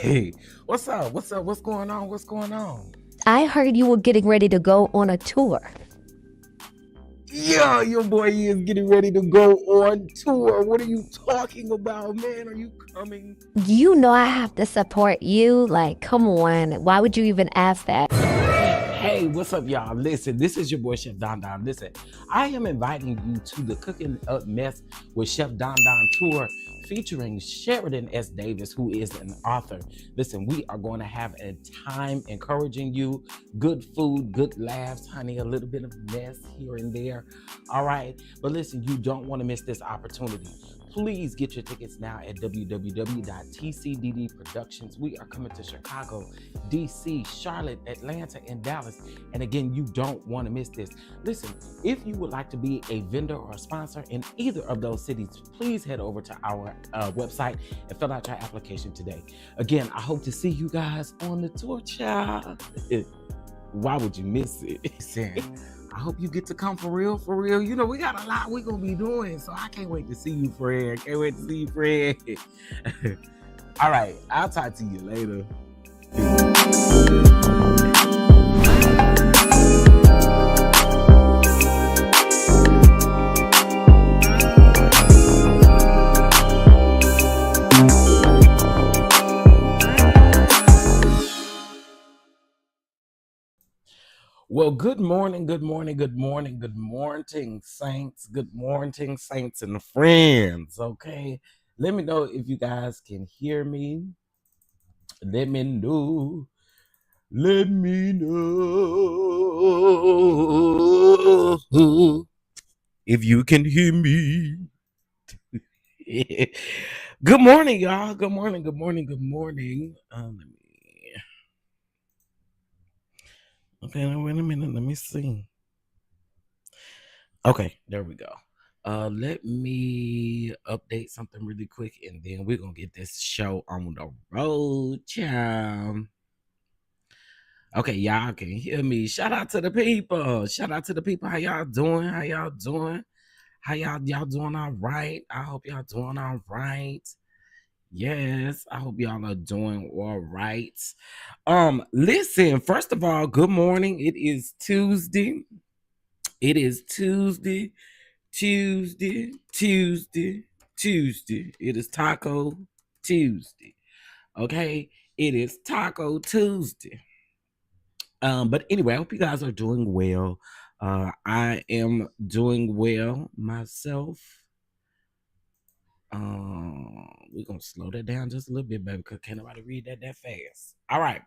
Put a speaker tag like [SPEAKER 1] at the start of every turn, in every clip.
[SPEAKER 1] Hey, what's up? What's up? What's going on? What's going on?
[SPEAKER 2] I heard you were getting ready to go on a tour.
[SPEAKER 1] Yeah, your boy is getting ready to go on tour. What are you talking about, man? Are you coming?
[SPEAKER 2] You know I have to support you. Like, come on. Why would you even ask that?
[SPEAKER 1] Hey, what's up, y'all? Listen, this is your boy Chef DonDon. Listen, I am inviting you to the Cooking Up Mess with Chef DonDon tour featuring Sheridan S. Davis, who is an author. Listen, we are going to have a time encouraging you. Good food, good laughs, honey, a little bit of mess here and there. All right. But listen, you don't want to miss this opportunity. Please get your tickets now at www.tcddproductions. We are coming to Chicago, DC, Charlotte, Atlanta, and Dallas. And again, you don't want to miss this. Listen, if you would like to be a vendor or a sponsor in either of those cities, please head over to our website and fill out your application today. Again, I hope to see you guys on the tour, child. Why would you miss it? I hope you get to come for real, for real. You know, we got a lot we're going to be doing, so I can't wait to see you, Fred. Can't wait to see you, Fred. All right, I'll talk to you later. Well, good morning, good morning, good morning, good morning, saints. Good morning, saints and friends. Okay, let me know if you guys can hear me. Let me know. Let me know if you can hear me. Good morning, y'all. Good morning, good morning, good morning. Okay, wait a minute. Let me see. Okay, there we go. Let me update something really quick, and then we're gonna get this show on the road, child. Okay, y'all can hear me. Shout out to the people. Shout out to the people. How y'all doing? How y'all doing? How y'all doing all right? I hope y'all doing all right. Yes, I hope y'all are doing all right. Listen, first of all, good morning. It is Tuesday. It is Tuesday. It is Taco Tuesday. Okay, it is Taco Tuesday. But anyway, I hope you guys are doing well. I am doing well myself. We're gonna slow that down just a little bit, baby, because can't nobody read that fast. All right.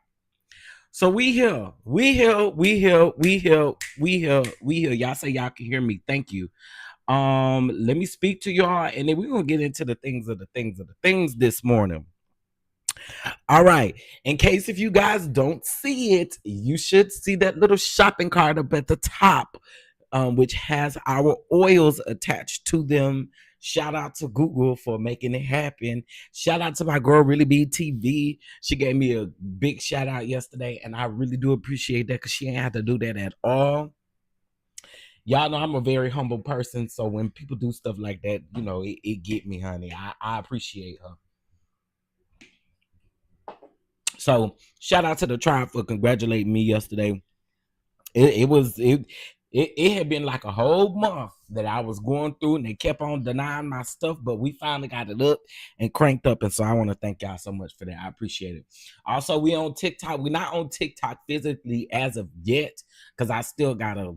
[SPEAKER 1] So we here. Y'all say y'all can hear me. Thank you. Let me speak to y'all, and then we're gonna get into the things this morning. All right. In case if you guys don't see it, you should see that little shopping cart up at the top, which has our oils attached to them. Shout out to Google for making it happen. Shout out to my girl, Really Be TV. She gave me a big shout out yesterday, and I really do appreciate that because she ain't had to do that at all. Y'all know I'm a very humble person, so when people do stuff like that, you know, it get me, honey. I appreciate her. So shout out to the tribe for congratulating me yesterday. It had been like a whole month that I was going through, and they kept on denying my stuff, but we finally got it up and cranked up, and so I want to thank y'all so much for that. I appreciate it. Also, we on TikTok. We're not on TikTok physically as of yet because I still gotta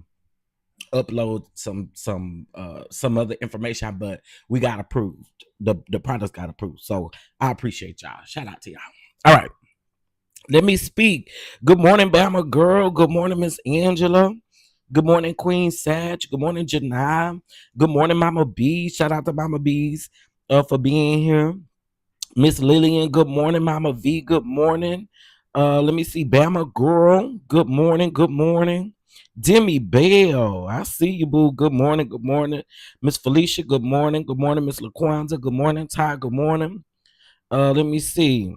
[SPEAKER 1] upload some other information, but we got approved. The products got approved, so I appreciate y'all. Shout out to y'all. All right. Let me speak. Good morning, Bama girl. Good morning, Miss Angela. Good morning, Queen Sag. Good morning, Janai. Good morning, Mama B. Shout out to Mama B's for being here. Miss Lillian. Good morning, Mama V. Good morning. Let me see, Bama girl. Good morning. Good morning. Demi Bell. I see you, boo. Good morning. Good morning. Miss Felicia. Good morning. Good morning, Miss LaQuanza. Good morning, Ty. Good morning. Let me see.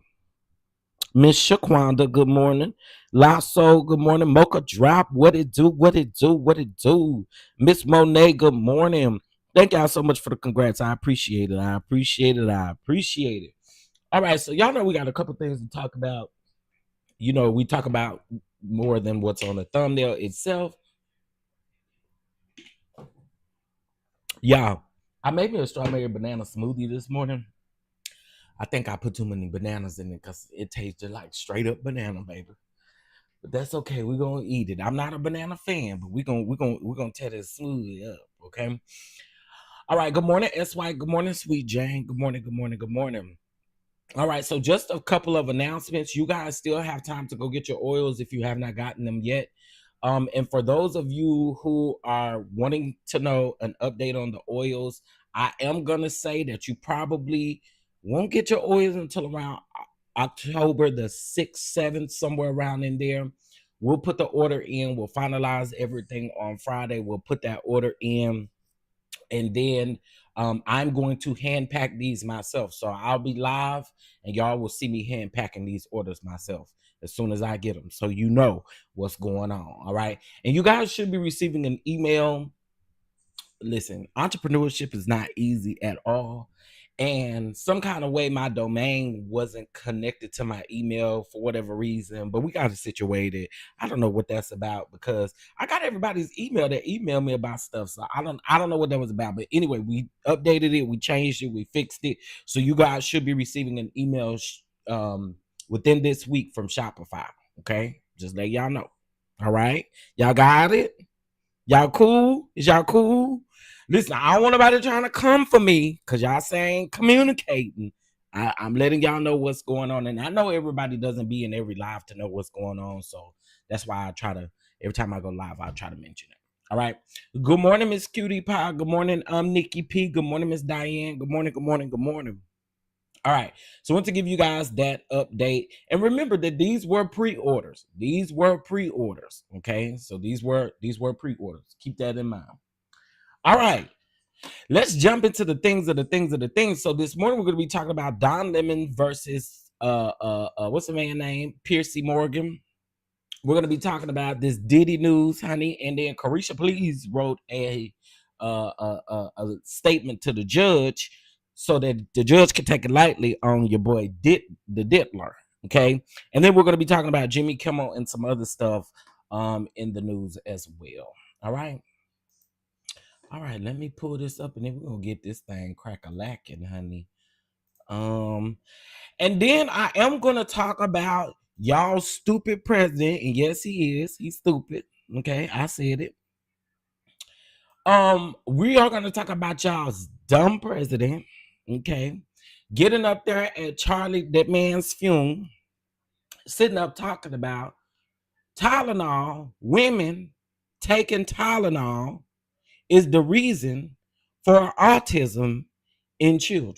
[SPEAKER 1] Miss Shaquanda, good morning. Lasso, good morning. Mocha Drop, what it do, what it do, what it do. Miss Monet, good morning. Thank y'all so much for the congrats. I appreciate it. I appreciate it. I appreciate it. All right, so y'all know we got a couple things to talk about. You know, we talk about more than what's on the thumbnail itself. Y'all, I made me a strawberry banana smoothie this morning. I think I put too many bananas in it because it tasted like straight up banana, baby. But that's okay. We're gonna eat it. I'm not a banana fan, but we're gonna tear this smoothie up, okay? All right, good morning, SY. Good morning, Sweet Jane. Good morning, good morning, good morning. All right, so just a couple of announcements. You guys still have time to go get your oils if you have not gotten them yet. And for those of you who are wanting to know an update on the oils, I am gonna say that you probably won't get your oils until around October the 6th, 7th, somewhere around in there. We'll put the order in. We'll finalize everything on Friday. We'll put that order in, and then I'm going to hand pack these myself. So I'll be live and y'all will see me hand packing these orders myself as soon as I get them, so you know what's going on. All right, and you guys should be receiving an email. Listen, entrepreneurship is not easy at all, and some kind of way my domain wasn't connected to my email for whatever reason, but we got it situated. I don't know what that's about, because I got everybody's email that emailed me about stuff, so I don't know what that was about. But anyway, we updated it, we changed it, we fixed it, so you guys should be receiving an email within this week from Shopify. Okay, just let y'all know. All right, y'all got it. Y'all cool? Is y'all cool? Listen, I don't want nobody trying to come for me because y'all saying communicating. I'm letting y'all know what's going on. And I know everybody doesn't be in every live to know what's going on. So that's why I try to, every time I go live, I'll try to mention it. All right. Good morning, Miss Cutie Pie. Good morning, Nikki P. Good morning, Miss Diane. Good morning, good morning, good morning. All right, so I want to give you guys that update, and remember that these were pre-orders. These were pre-orders, okay? So these were pre-orders. Keep that in mind. All right, let's jump into the things of the things of the things. So this morning we're going to be talking about Don Lemon versus what's the man name? Piers Morgan. We're going to be talking about this Diddy news, honey, and then Carisha Please wrote a statement to the judge so that the judge can take it lightly on your boy the Diddler, okay? And then we're going to be talking about Jimmy Kimmel and some other stuff in the news as well. All right, let me pull this up, and then we're gonna get this thing crack-a-lacking, honey. And then I am gonna talk about y'all stupid president, and yes, he's stupid. Okay, I said it. We are gonna talk about y'all's dumb president. Okay, getting up there at Charlie, that man's funeral, sitting up talking about Tylenol. Women taking Tylenol is the reason for autism in children.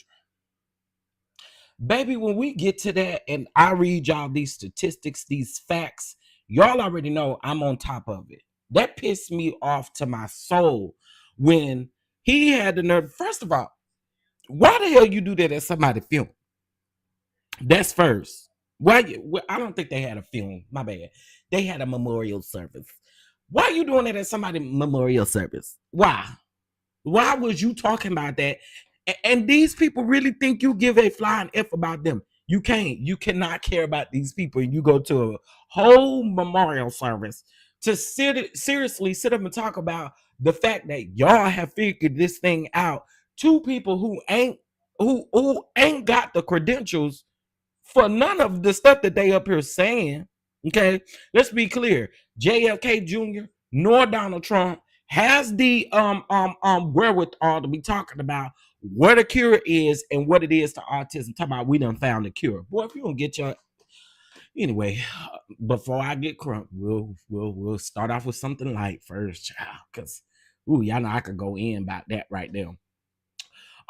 [SPEAKER 1] Baby, when we get to that and I read y'all these statistics, these facts, y'all already know I'm on top of it. That pissed me off to my soul when he had the nerve. First of all, why the hell you do that at somebody's funeral? That's first. I don't think they had a funeral. My bad. They had a memorial service. Why are you doing that at somebody's memorial service? Why? Why was you talking about that? And these people really think you give a flying F about them. You can't. You cannot care about these people. You go to a whole memorial service to seriously sit up and talk about the fact that y'all have figured this thing out. Two people who ain't got the credentials for none of the stuff that they up here saying. Okay, let's be clear. JFK Jr. nor Donald Trump has the wherewithal to be talking about what a cure is and what it is to autism. Talking about we done found a cure. Boy, if you don't get your anyway, before I get crunk, we'll start off with something light first, child. Cause y'all know I could go in about that right there.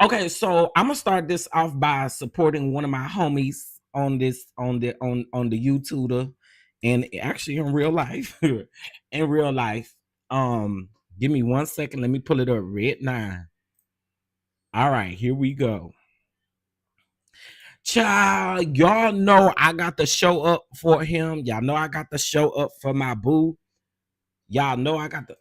[SPEAKER 1] Okay, so I'm gonna start this off by supporting one of my homies on the YouTuber, and actually in real life. In real life. Give me 1 second. Let me pull it up. Red 9. All right, here we go. Child, y'all know I got the show up for him. Y'all know I got the show up for my boo. Y'all know I got the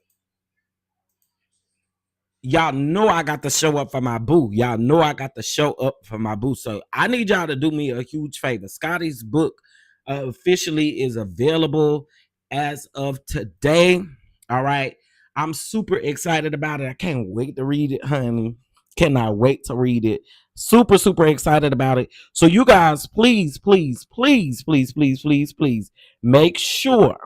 [SPEAKER 1] y'all know I got to show up for my boo. Y'all know I got to show up for my boo. So I need y'all to do me a huge favor. Scotty's book officially is available as of today. All right. I'm super excited about it. I can't wait to read it, honey. Cannot wait to read it. Super, super excited about it. So you guys, please, please, please, please, please, please, please make sure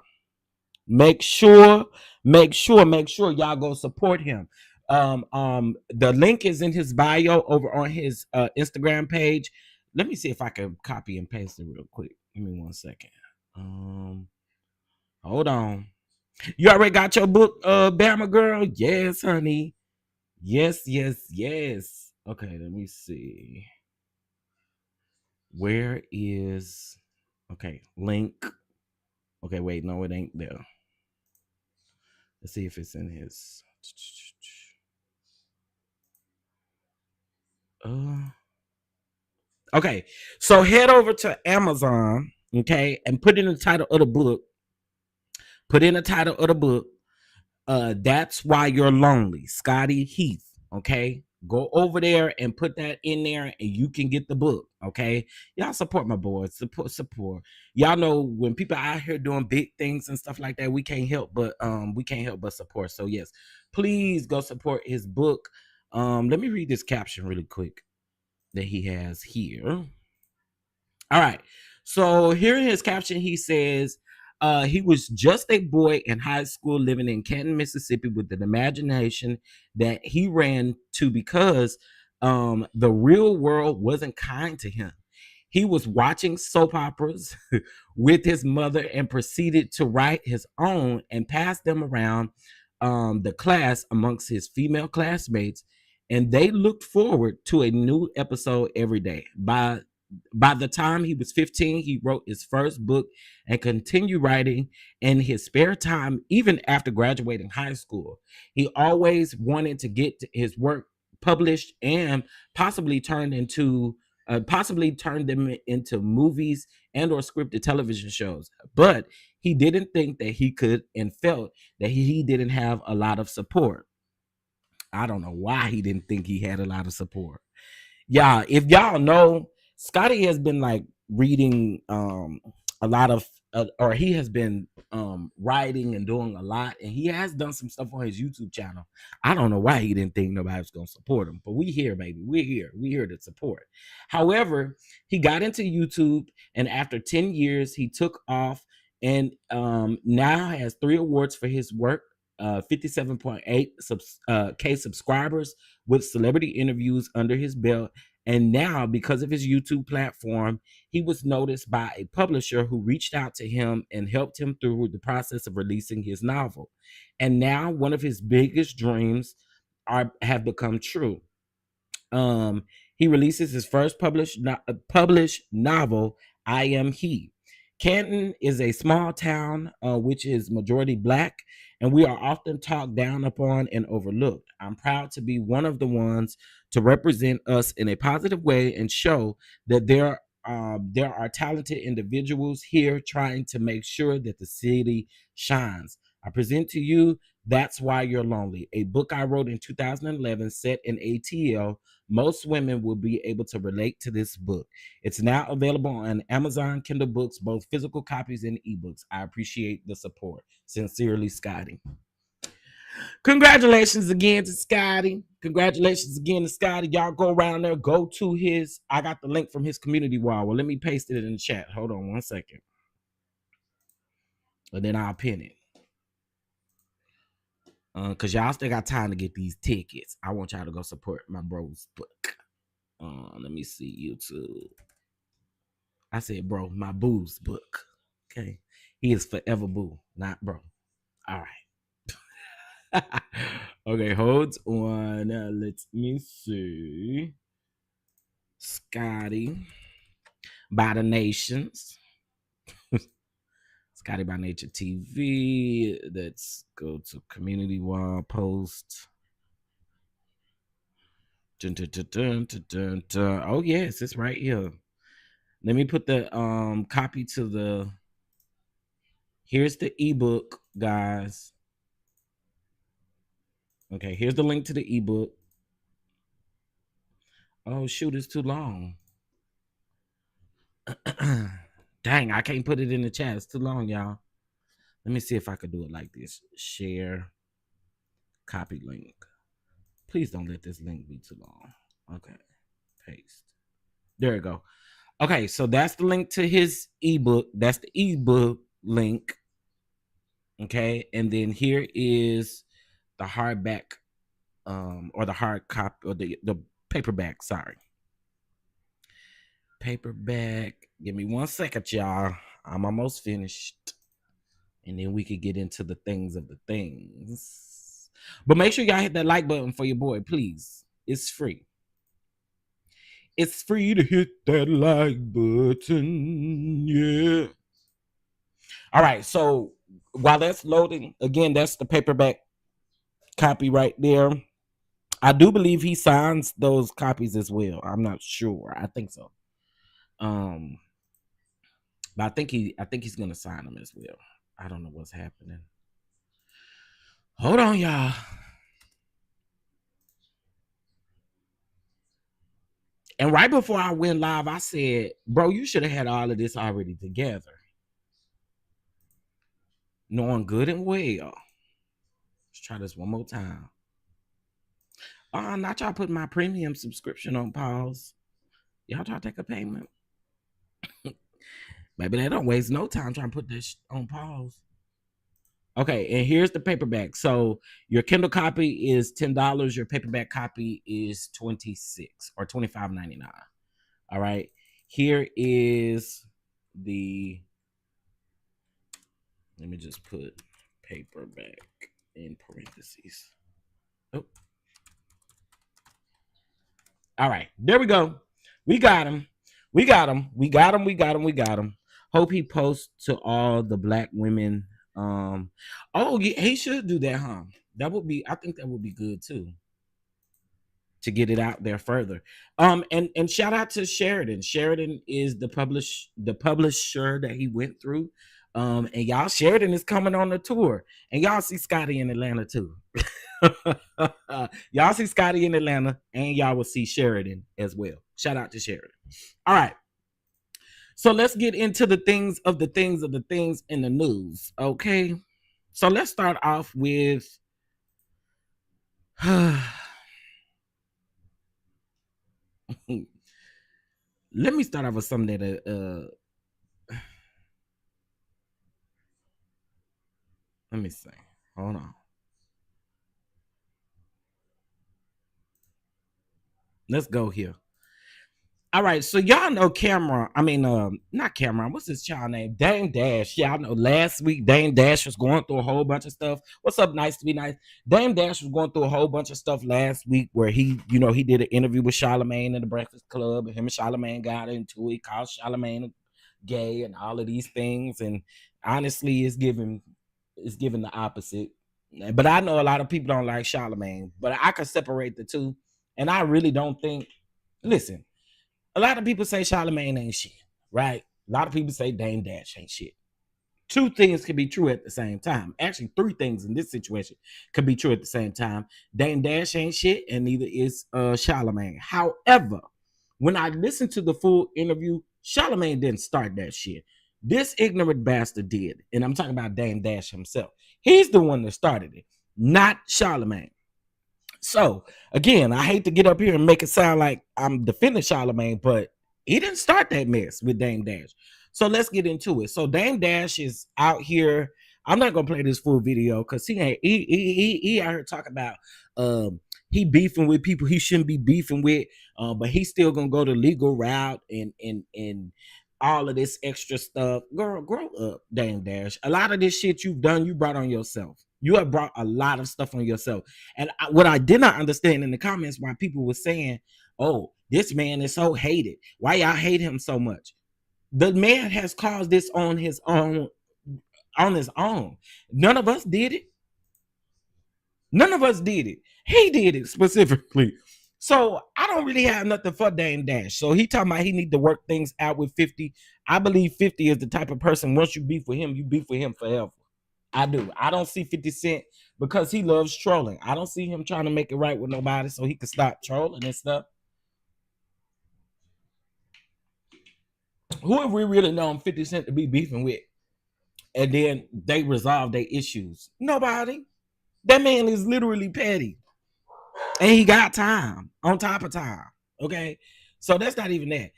[SPEAKER 1] Make sure, make sure y'all go support him. The link is in his bio over on his Instagram page. Let me see if I can copy and paste it real quick. Give me 1 second. Um, Hold on. You already got your book, Bama girl? Yes, honey. Yes, yes, yes. Okay, let me see. Where is okay, link. Okay, wait, no, it ain't there. Let's see if it's in his okay, so head over to Amazon, okay, and put in the title of the book. Put in the title of the book. That's Why You're Lonely, Scotty Heath. Okay, go over there and put that in there, and you can get the book. Okay, y'all support my boys. Support. Y'all know when people out here doing big things and stuff like that, we can't help but support. So yes, please go support his book. Let me read this caption really quick that he has here. All right. So here in his caption, he says he was just a boy in high school living in Canton, Mississippi, with an imagination that he ran to because the real world wasn't kind to him. He was watching soap operas with his mother and proceeded to write his own and pass them around the class amongst his female classmates. And they looked forward to a new episode every day. By the time he was 15, he wrote his first book and continued writing in his spare time, even after graduating high school. He always wanted to get his work published and possibly turned them into movies and or scripted television shows. But he didn't think that he could and felt that he didn't have a lot of support. I don't know why he didn't think he had a lot of support. Yeah, if y'all know, Scotty has been like reading a lot of or he has been writing and doing a lot, and he has done some stuff on his YouTube channel. I don't know why he didn't think nobody was gonna support him, but we here, baby. We're here to support. However, he got into YouTube, and after 10 years he took off, and now has 3 awards for his work, 57.8 K subscribers with celebrity interviews under his belt. And now, because of his YouTube platform, he was noticed by a publisher who reached out to him and helped him through the process of releasing his novel. And now, one of his biggest dreams have become true. He releases his first published novel, I Am He. Canton is a small town which is majority Black, and we are often talked down upon and overlooked. I'm proud to be one of the ones to represent us in a positive way and show that there are talented individuals here trying to make sure that the city shines. I present to you That's Why You're Lonely, a book I wrote in 2011 set in ATL. Most women will be able to relate to this book. It's now available on Amazon Kindle Books, both physical copies and ebooks. I appreciate the support. Sincerely, Scotty. Congratulations again to Scotty. Congratulations again to Scotty. Y'all go around there, go to his, I got the link from his community wall. Well, let me paste it in the chat. Hold on 1 second. And then I'll pin it. Cause y'all still got time to get these tickets. I want y'all to go support my bro's book. Let me see YouTube. I said, bro, my boo's book. Okay, he is forever boo, not bro. All right. Okay, hold on. Let me see. Scotty by the Nations. Scotty by Nature TV. Let's go to community wall post. Dun, dun, dun, dun, dun, dun. Oh yes, it's right here. Let me put the copy to the. Here's the ebook, guys. Okay, here's the link to the ebook. Oh shoot, it's too long. Dang, I can't put it in the chat. It's too long, y'all. Let me see if I could do it like this. Share, copy link. Please don't let this link be too long. Okay, paste. There we go. Okay, so that's the link to his ebook. That's the ebook link. Okay, and then here is the hardback, or the hard copy, or the paperback. Sorry, paperback. Give me 1 second, y'all. I'm almost finished, and then we could get into the things of the things. But make sure y'all hit that like button for your boy, please. It's free. It's free to hit that like button. Yeah. All right. So while that's loading, again, that's the paperback copy right there. I do believe he signs those copies as well. I'm not sure. I think so. But I think he's gonna sign them as well. I don't know what's happening. Hold on, y'all. And right before I went live, I said, bro, you should have had all of this already together. Knowing good and well. Let's try this one more time. Not y'all put my premium subscription on pause. Y'all try to take a payment. Maybe they don't waste no time trying to put this on pause. Okay, and here's the paperback. So your Kindle copy is $10. Your paperback copy is $26 or $25.99. All right. Here is the. Let me just put paperback in parentheses. Oh. All right. There we go. We got him. We got him. We got him. We got him. We got him. Hope he posts to all the Black women. Oh, he should do that, huh? That would be, I think that would be good too, to get it out there further. And shout out to Sheridan. Sheridan is the publisher that he went through. And y'all, Sheridan is coming on the tour, and y'all see Scotty in Atlanta too. Y'all see Scotty in Atlanta, and y'all will see Sheridan as well. Shout out to Sheridan. All right. So let's get into the things of the things of the things in the news. Okay. So let's start off with let me start off with something that let me see. Hold on. Let's go here. All right, so y'all know not Cameron. What's his child name? Dame Dash. Y'all know last week Dame Dash was going through a whole bunch of stuff. What's up? Nice to be nice. Dame Dash was going through a whole bunch of stuff last week where he did an interview with Charlamagne in the Breakfast Club, and him and Charlamagne got into it. He called Charlamagne gay and all of these things, and honestly, it's giving the opposite. But I know a lot of people don't like Charlamagne, but I could separate the two, and I really don't think. Listen. A lot of people say Charlamagne ain't shit, right? A lot of people say Dame Dash ain't shit. Two things can be true at the same time. Actually, three things in this situation could be true at the same time. Dame Dash ain't shit, and neither is Charlamagne. However, when I listened to the full interview, Charlamagne didn't start that shit. This ignorant bastard did, and I'm talking about Dame Dash himself. He's the one that started it, not Charlamagne. So again, I hate to get up here and make it sound like I'm defending Charlamagne, but he didn't start that mess with Dame Dash. So let's get into it. So Dame Dash is out here. I'm not gonna play this full video because he out here talking about he beefing with people he shouldn't be beefing with, but he's still gonna go the legal route and all of this extra stuff. Girl, grow up, Dame Dash. A lot of this shit you've done, you brought on yourself. You have brought a lot of stuff on yourself. And what I did not understand in the comments, why people were saying, oh, this man is so hated. Why y'all hate him so much? The man has caused this on his own. None of us did it. None of us did it. He did it specifically. So I don't really have nothing for Dame Dash. So he talking about he need to work things out with 50. I believe 50 is the type of person, once you beef with him, you beef with him forever. I do. I don't see 50 Cent because he loves trolling. I don't see him trying to make it right with nobody so he can stop trolling and stuff. Who have we really known 50 Cent to be beefing with? And then they resolve their issues. Nobody. That man is literally petty. And he got time on top of time. Okay. So that's not even that.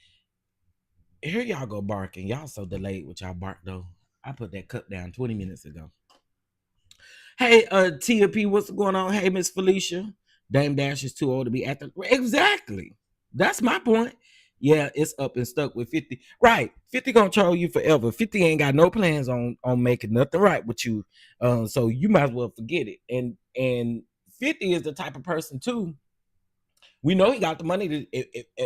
[SPEAKER 1] Here y'all go barking. Y'all so delayed with y'all bark though. I put that cup down 20 minutes ago. Hey, Tia P, what's going on? Hey, Miss Felicia. Dame Dash is too old to be at the exactly. That's my point. Yeah, it's up and stuck with 50. Right. 50 gonna troll you forever. 50 ain't got no plans on making nothing right with you. So you might as well forget it. And 50 is the type of person too. We know he got the money to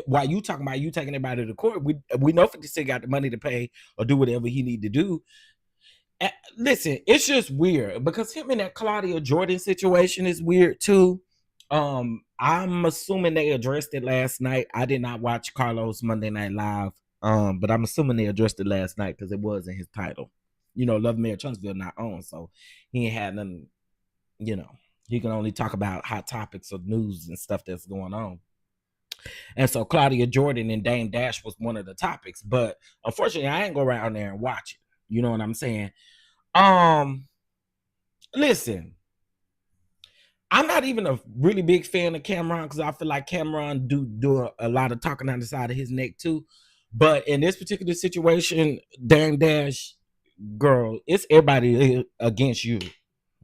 [SPEAKER 1] while you talking about you taking everybody to court. We know 50 Cent got the money to pay or do whatever he need to do. Listen, it's just weird because him in that Claudia Jordan situation is weird too. I'm assuming they addressed it last night. I did not watch Carlos Monday Night Live, but I'm assuming they addressed it last night because it was in his title. You know, Love Mayor Trunksville not on, so he ain't had nothing. You know, he can only talk about hot topics of news and stuff that's going on. And so Claudia Jordan and Dame Dash was one of the topics, but unfortunately, I ain't go around there and watch it. You know what I'm saying? Listen, I'm not even a really big fan of Cameron because I feel like Cameron do a lot of talking on the side of his neck too. But in this particular situation, Dame Dash, girl, it's everybody against you.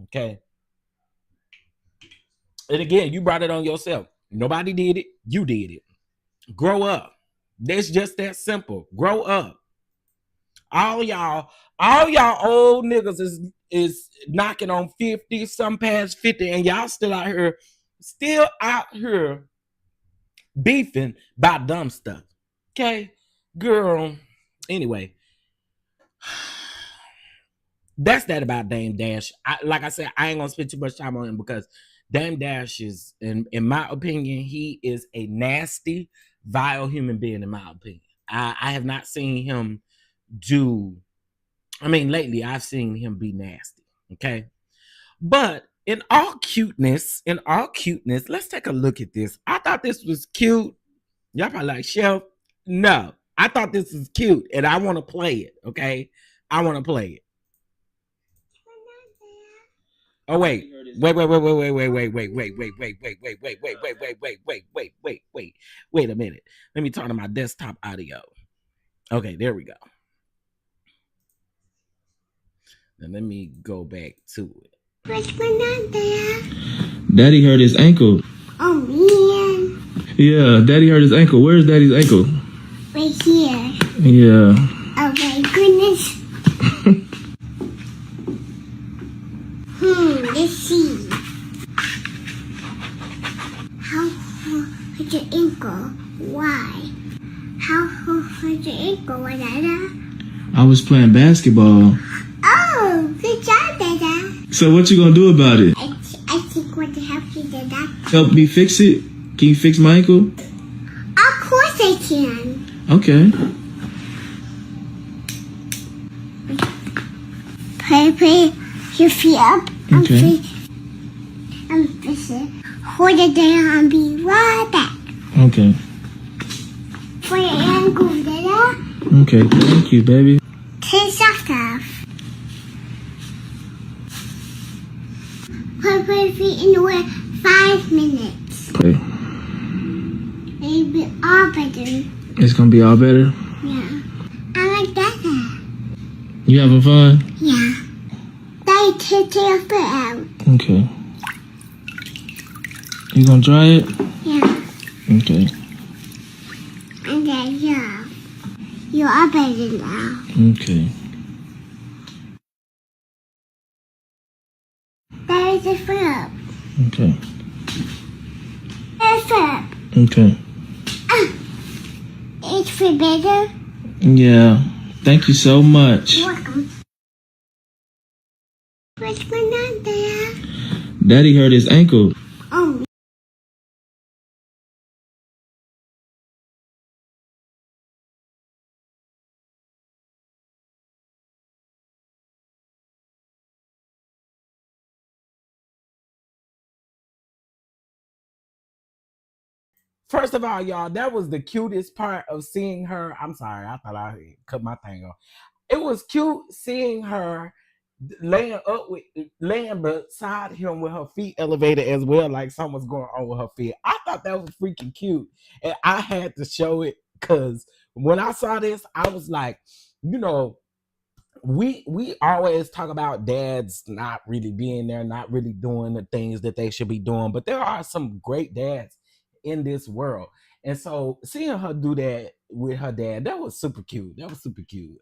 [SPEAKER 1] Okay. And again, you brought it on yourself. Nobody did it. You did it. Grow up. It's just that simple. Grow up. All y'all old niggas is knocking on 50, some past 50, and y'all still out here beefing about dumb stuff. Okay, girl. Anyway, that's that about Dame Dash. Like I said, I ain't gonna spend too much time on him because Dame Dash is, in my opinion, he is a nasty, vile human being. In my opinion, I have not seen him do. I mean, lately I've seen him be nasty. Okay, but in all cuteness, let's take a look at this. I thought this was cute. Y'all probably like, Chef. No, I thought this was cute, and I want to play it. Okay, I want to play it. Oh wait, wait a minute. Let me turn on my desktop audio. Okay, there we go. Now let me go back to it. What's going on there?
[SPEAKER 3] Daddy hurt his ankle.
[SPEAKER 4] Oh man.
[SPEAKER 3] Yeah, Daddy hurt his ankle. Where's Daddy's ankle?
[SPEAKER 4] Right here.
[SPEAKER 3] Yeah.
[SPEAKER 4] Oh my goodness. Let's see. How hurt your ankle? Why? How hurt your ankle, Dada?
[SPEAKER 3] I was playing basketball.
[SPEAKER 4] Oh, good job, Dada.
[SPEAKER 3] So what you gonna do about it?
[SPEAKER 4] I think I want to help you, Dada.
[SPEAKER 3] Help me fix it? Can you fix my ankle?
[SPEAKER 4] Of course I can.
[SPEAKER 3] Okay.
[SPEAKER 4] Put your feet up.
[SPEAKER 3] Okay.
[SPEAKER 4] Fix it. Hold it down and be right back.
[SPEAKER 3] Okay.
[SPEAKER 4] For your ankle, Dada.
[SPEAKER 3] Okay, thank you, baby.
[SPEAKER 4] Take soft off. Put your feet in the way 5 minutes.
[SPEAKER 3] Okay.
[SPEAKER 4] It'll be all better.
[SPEAKER 3] It's gonna be all better?
[SPEAKER 4] Yeah. I like that.
[SPEAKER 3] You having fun?
[SPEAKER 4] Yeah. Daddy, take your foot out.
[SPEAKER 3] Okay. You gonna dry it?
[SPEAKER 4] Yeah.
[SPEAKER 3] Okay.
[SPEAKER 4] And then, yeah. You are better now.
[SPEAKER 3] Okay.
[SPEAKER 4] There's the foot up.
[SPEAKER 3] Okay.
[SPEAKER 4] There's foot up.
[SPEAKER 3] Okay.
[SPEAKER 4] It's for better.
[SPEAKER 3] Yeah. Thank you so much.
[SPEAKER 4] You're welcome. What's going on there?
[SPEAKER 3] Daddy hurt his ankle.
[SPEAKER 4] Oh,
[SPEAKER 1] First of all, y'all, that was the cutest part of seeing her. I'm sorry, I thought I cut my thing off. It was cute seeing her laying beside him with her feet elevated as well, like something was going on with her feet. I thought that was freaking cute, and I had to show it because when I saw this, I was like, you know, we always talk about dads not really being there, not really doing the things that they should be doing, but there are some great dads in this world. And so seeing her do that with her dad, that was super cute. That was super cute.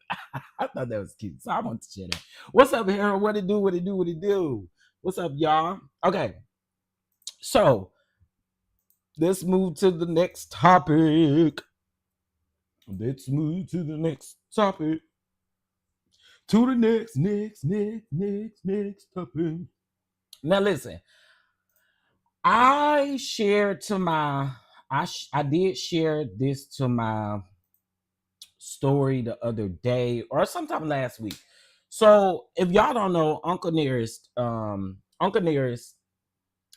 [SPEAKER 1] I thought that was cute. So I want to share that. What's up, Harold? What it do? What it do? What it do? What's up, y'all? Okay. So let's move to the next topic. Let's move to the next topic. To the next topic. Now listen, I shared to my, I did share this to my story the other day or sometime last week. So if y'all don't know, Uncle Nearest,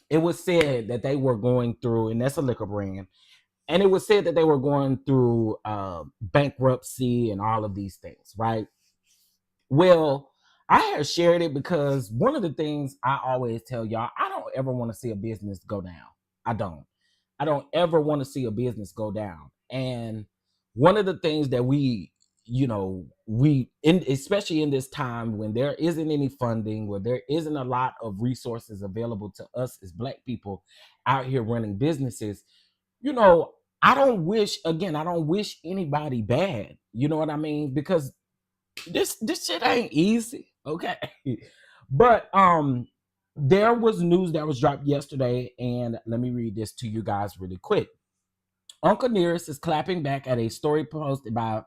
[SPEAKER 1] it was said that they were going through, and that's a liquor brand, and it was said that they were going through bankruptcy and all of these things, right? Well, I had shared it because one of the things I always tell y'all, I don't ever want to see a business go down. I don't ever want to see a business go down. And one of the things that we, especially in this time when there isn't any funding, where there isn't a lot of resources available to us as Black people out here running businesses, I don't wish anybody bad. You know what I mean? Because this shit ain't easy, okay? But there was news that was dropped yesterday, and let me read this to you guys really quick. Uncle Nearest is clapping back at a story posted by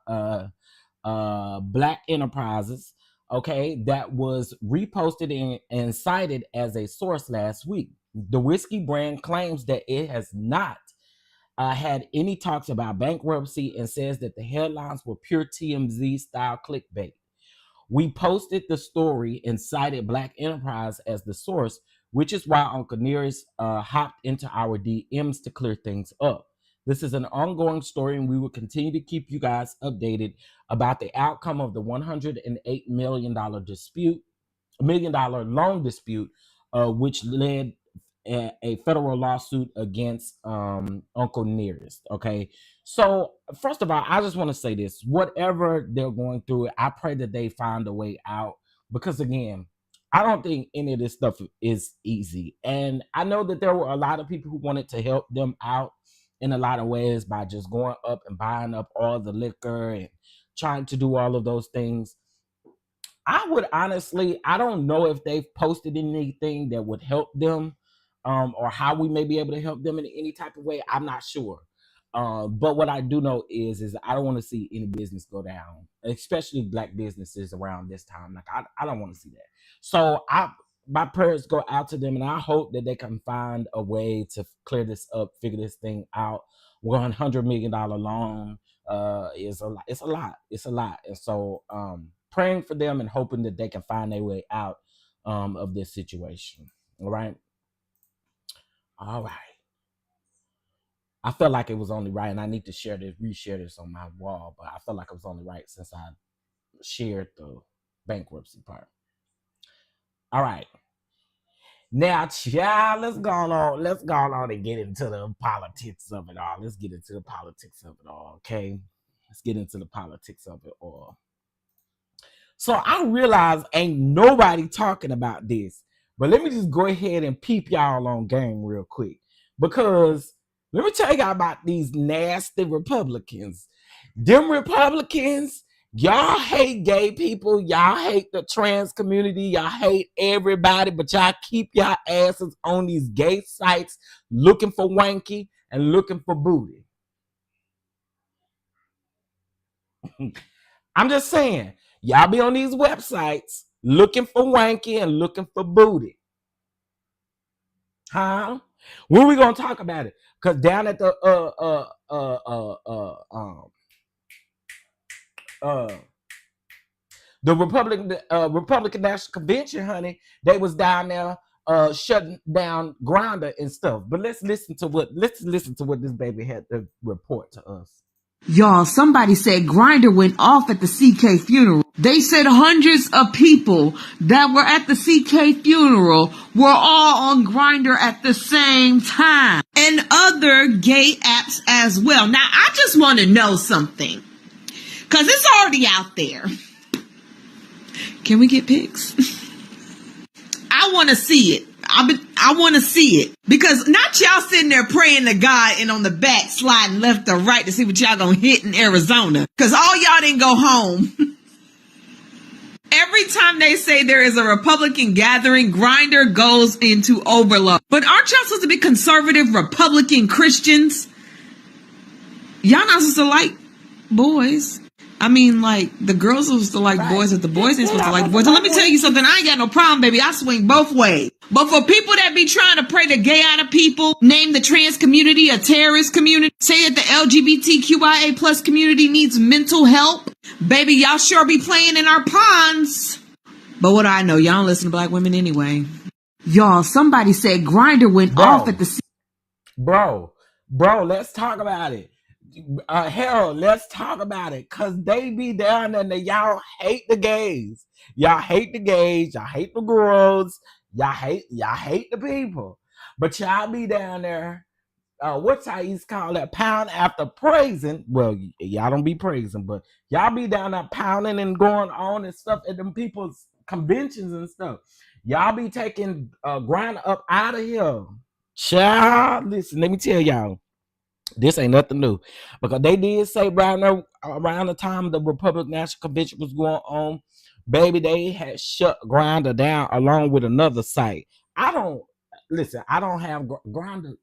[SPEAKER 1] Black Enterprises, okay, that was reposted and cited as a source last week. The whiskey brand claims that it has not had any talks about bankruptcy and says that the headlines were pure TMZ style clickbait. We posted the story and cited Black Enterprise as the source, which is why Uncle Nearest hopped into our DMs to clear things up. This is an ongoing story, and we will continue to keep you guys updated about the outcome of the $108 million loan dispute, which led a federal lawsuit against Uncle Nearest. Okay, so first of all, I just want to say this: whatever they're going through, I pray that they find a way out. Because again, I don't think any of this stuff is easy, and I know that there were a lot of people who wanted to help them out in a lot of ways by just going up and buying up all the liquor and trying to do all of those things. I would honestly, I don't know if they've posted anything that would help them, or how we may be able to help them in any type of way. I'm not sure. But what I do know is I don't want to see any business go down, especially Black businesses around this time. Like I don't want to see that. So my prayers go out to them, and I hope that they can find a way to clear this up, figure this thing out. $100 million loan is a lot. It's a lot. And so praying for them and hoping that they can find their way out of this situation. All right. I felt like it was only right, and I need to reshare this on my wall, but I felt like it was only right since I shared the bankruptcy part. All right. Now, child, let's go on and get into the politics of it all. Let's get into the politics of it all, okay? Let's get into the politics of it all. So I realize ain't nobody talking about this, but let me just go ahead and peep y'all on game real quick, because let me tell y'all about these nasty Republicans. Them Republicans, y'all hate gay people, y'all hate the trans community, y'all hate everybody, but y'all keep y'all asses on these gay sites looking for wanky and looking for booty. I'm just saying, y'all be on these websites looking for wanky and looking for booty. Huh? When are we gonna talk about it? Because down at the the Republican National Convention, honey, they was down there shutting down Grindr and stuff. But let's listen to what this baby had to report to us.
[SPEAKER 5] Y'all, somebody said Grindr went off at the CK funeral. They said hundreds of people that were at the CK funeral were all on Grindr at the same time. And other gay apps as well. Now, I just want to know something. Because it's already out there. Can we get pics? I want to see it. I want to see it. Because not y'all sitting there praying to God and on the back sliding left or right to see what y'all gonna hit in Arizona. Because all y'all didn't go home. Every time they say there is a Republican gathering, Grindr goes into overload. But aren't y'all supposed to be conservative Republican Christians? Y'all not supposed to like boys. I mean, like, the girls are supposed to like boys, but the boys ain't supposed to like the boys. So let me tell you something. I ain't got no problem, baby. I swing both ways. But for people that be trying to pray the gay out of people, name the trans community a terrorist community, say that the LGBTQIA plus community needs mental help, baby, y'all sure be playing in our ponds. But what I know, y'all don't listen to black women anyway. Y'all, somebody said Grindr went off at the...
[SPEAKER 1] Bro, let's talk about it. Harold, let's talk about it. Cause they be down there and y'all hate the gays. Y'all hate the gays. Y'all hate the girls. Y'all hate the people. But y'all be down there. What's how you call that? Pound after praising. Well, y'all don't be praising, but y'all be down there pounding and going on and stuff at them people's conventions and stuff. Y'all be taking Grindr up out of here. Child, listen, let me tell y'all. This ain't nothing new, because they did say around the time the Republican National Convention was going on, baby, they had shut Grindr down along with another site. I don't have Grindr.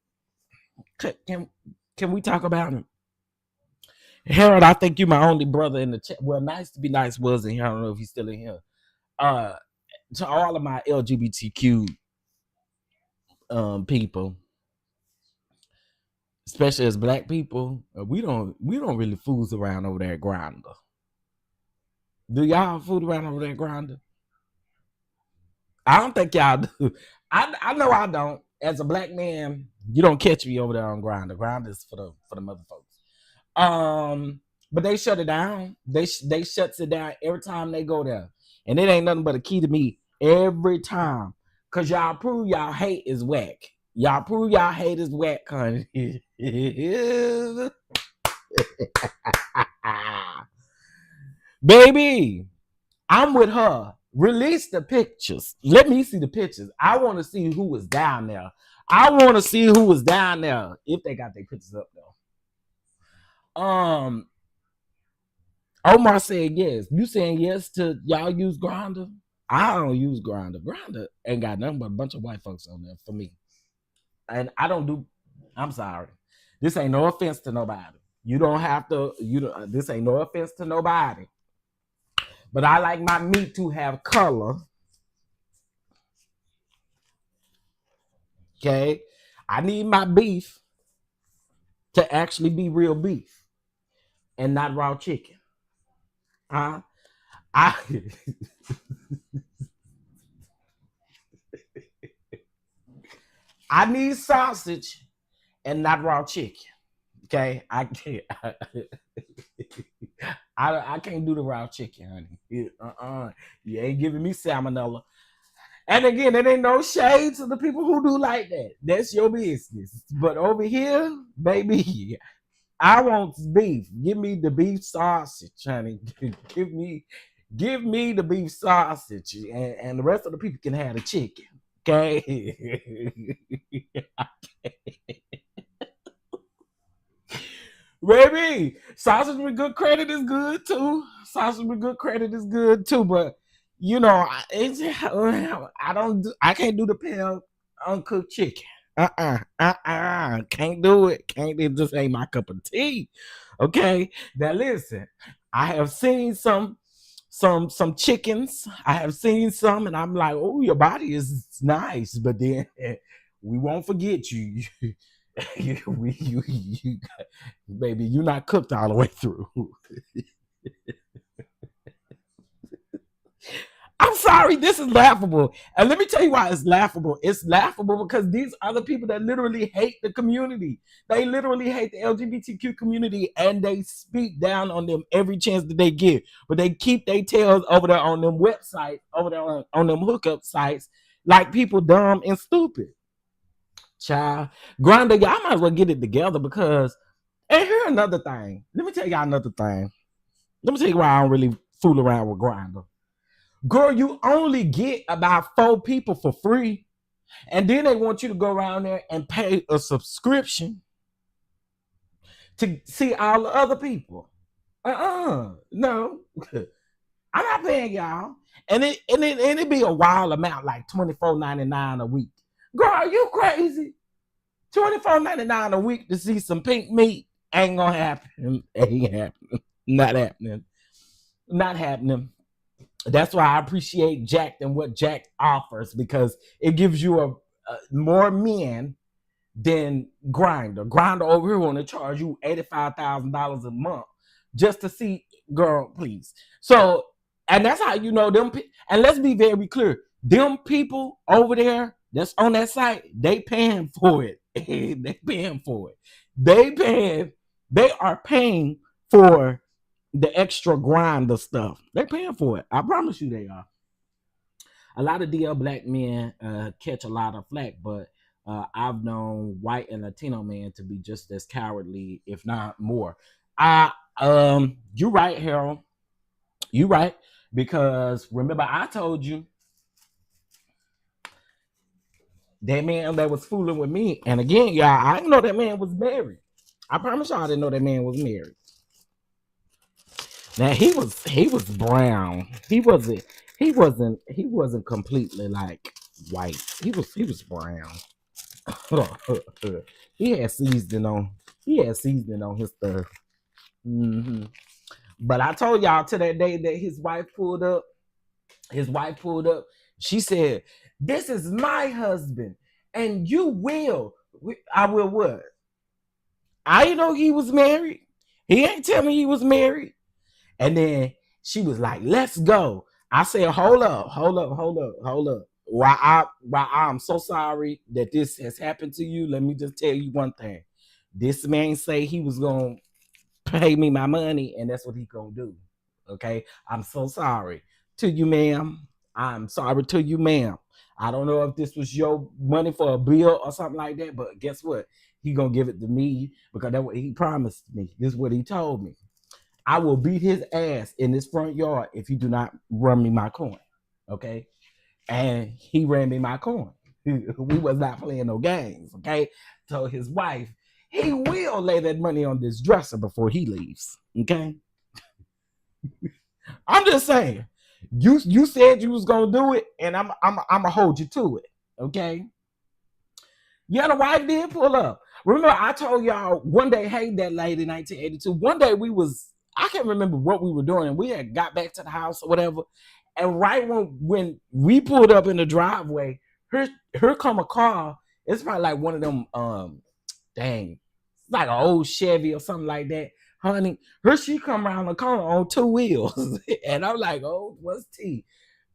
[SPEAKER 1] Can we talk about it? Harold, I think you're my only brother in the chat. Well, Nice to Be Nice was in here. I don't know if he's still in here. To all of my LGBTQ people, especially as black people, we don't really fools around over there at Grindr. Do y'all fool around over there at Grindr? I don't think y'all do. I know I don't. As a black man, you don't catch me over there on Grindr. Grindr is for the mother folks. But they shut it down. They shuts it down every time they go there, and it ain't nothing but a key to me every time. Cause y'all prove y'all hate is whack. Y'all prove y'all hate is whack, honey. Baby, I'm with her. Release the pictures. Let me see the pictures. I want to see who was down there. If they got their pictures up though. Omar said yes. You saying yes to y'all use Grindr? I don't use Grindr. Grindr ain't got nothing but a bunch of white folks on there for me. And I'm sorry. This ain't no offense to nobody. This ain't no offense to nobody. But I like my meat to have color. Okay? I need my beef to actually be real beef and not raw chicken. I need sausage and not raw chicken. Okay, I can't. I can't do the raw chicken, honey. You ain't giving me salmonella. And again, there ain't no shade to the people who do like that. That's your business. But over here, baby, I want beef. Give me the beef sausage, honey. Give me the beef sausage, and the rest of the people can have the chicken. Okay. Baby, sausage with good credit is good too. But you know, I can't do the pale uncooked chicken. Can't do it. It just ain't my cup of tea. Okay. Now listen, I have seen some chickens. I have seen some, and I'm like, oh, your body is nice, but then we won't forget you. Baby, you're not cooked all the way through. I'm sorry, this is laughable. And let me tell you why it's laughable. It's laughable because these are the people that literally hate the community. They literally hate the LGBTQ community and they speak down on them every chance that they get. But they keep their tails over there on them websites, over there on them hookup sites, like people dumb and stupid. Child. Grindr, y'all might as well get it together because, and here's another thing. Let me tell y'all another thing. Let me tell you why I don't really fool around with Grindr. Girl, you only get about 4 people for free. And then they want you to go around there and pay a subscription to see all the other people. No. I'm not paying y'all. And it be a wild amount, like $24.99 a week. Girl, are you crazy? $24.99 a week to see some pink meat ain't gonna happen. Ain't happening. Not happening. Not happening. That's why I appreciate Jack and what Jack offers because it gives you a more men than Grindr. Grindr over here want to charge you $85,000 a month just to see, girl, please. So, and that's how you know them. And let's be very clear, them people over there that's on that site, they paying for it. They paying for it. They are paying for the extra Grindr stuff. They're paying for it. I promise you they are. A lot of DL black men catch a lot of flack, but I've known white and Latino men to be just as cowardly, if not more. You're right, Harold. You're right. Because remember, I told you that man that was fooling with me. And again, y'all, I didn't know that man was married. I promise y'all I didn't know that man was married. Now he was brown. He wasn't completely like white. He was brown. He had seasoning on his stuff. Mm-hmm. But I told y'all to that day that his wife pulled up. She said, "This is my husband, and I will what? I didn't know he was married. He ain't tell me he was married." And then she was like, "Let's go." I said, hold up. While I'm so sorry that this has happened to you, let me just tell you one thing. This man say he was going to pay me my money, and that's what he going to do. Okay? I'm so sorry to you, ma'am. I'm sorry to you, ma'am. I don't know if this was your money for a bill or something like that, but guess what? He going to give it to me because that's what he promised me. This is what he told me. I will beat his ass in this front yard if you do not run me my coin. Okay? And he ran me my coin. We was not playing no games. Okay? Told his wife, he will lay that money on this dresser before he leaves. Okay? I'm just saying. You said you was gonna do it, and I'm gonna hold you to it. Okay? Yeah, the wife did pull up. Remember, I told y'all one day, hey, that lady, 1982. One day I can't remember what we were doing, and we had got back to the house or whatever. And right when we pulled up in the driveway, here come a car. It's probably like one of them, it's like an old Chevy or something like that. Honey, she come around the corner on 2 wheels. And I'm like, oh, what's tea?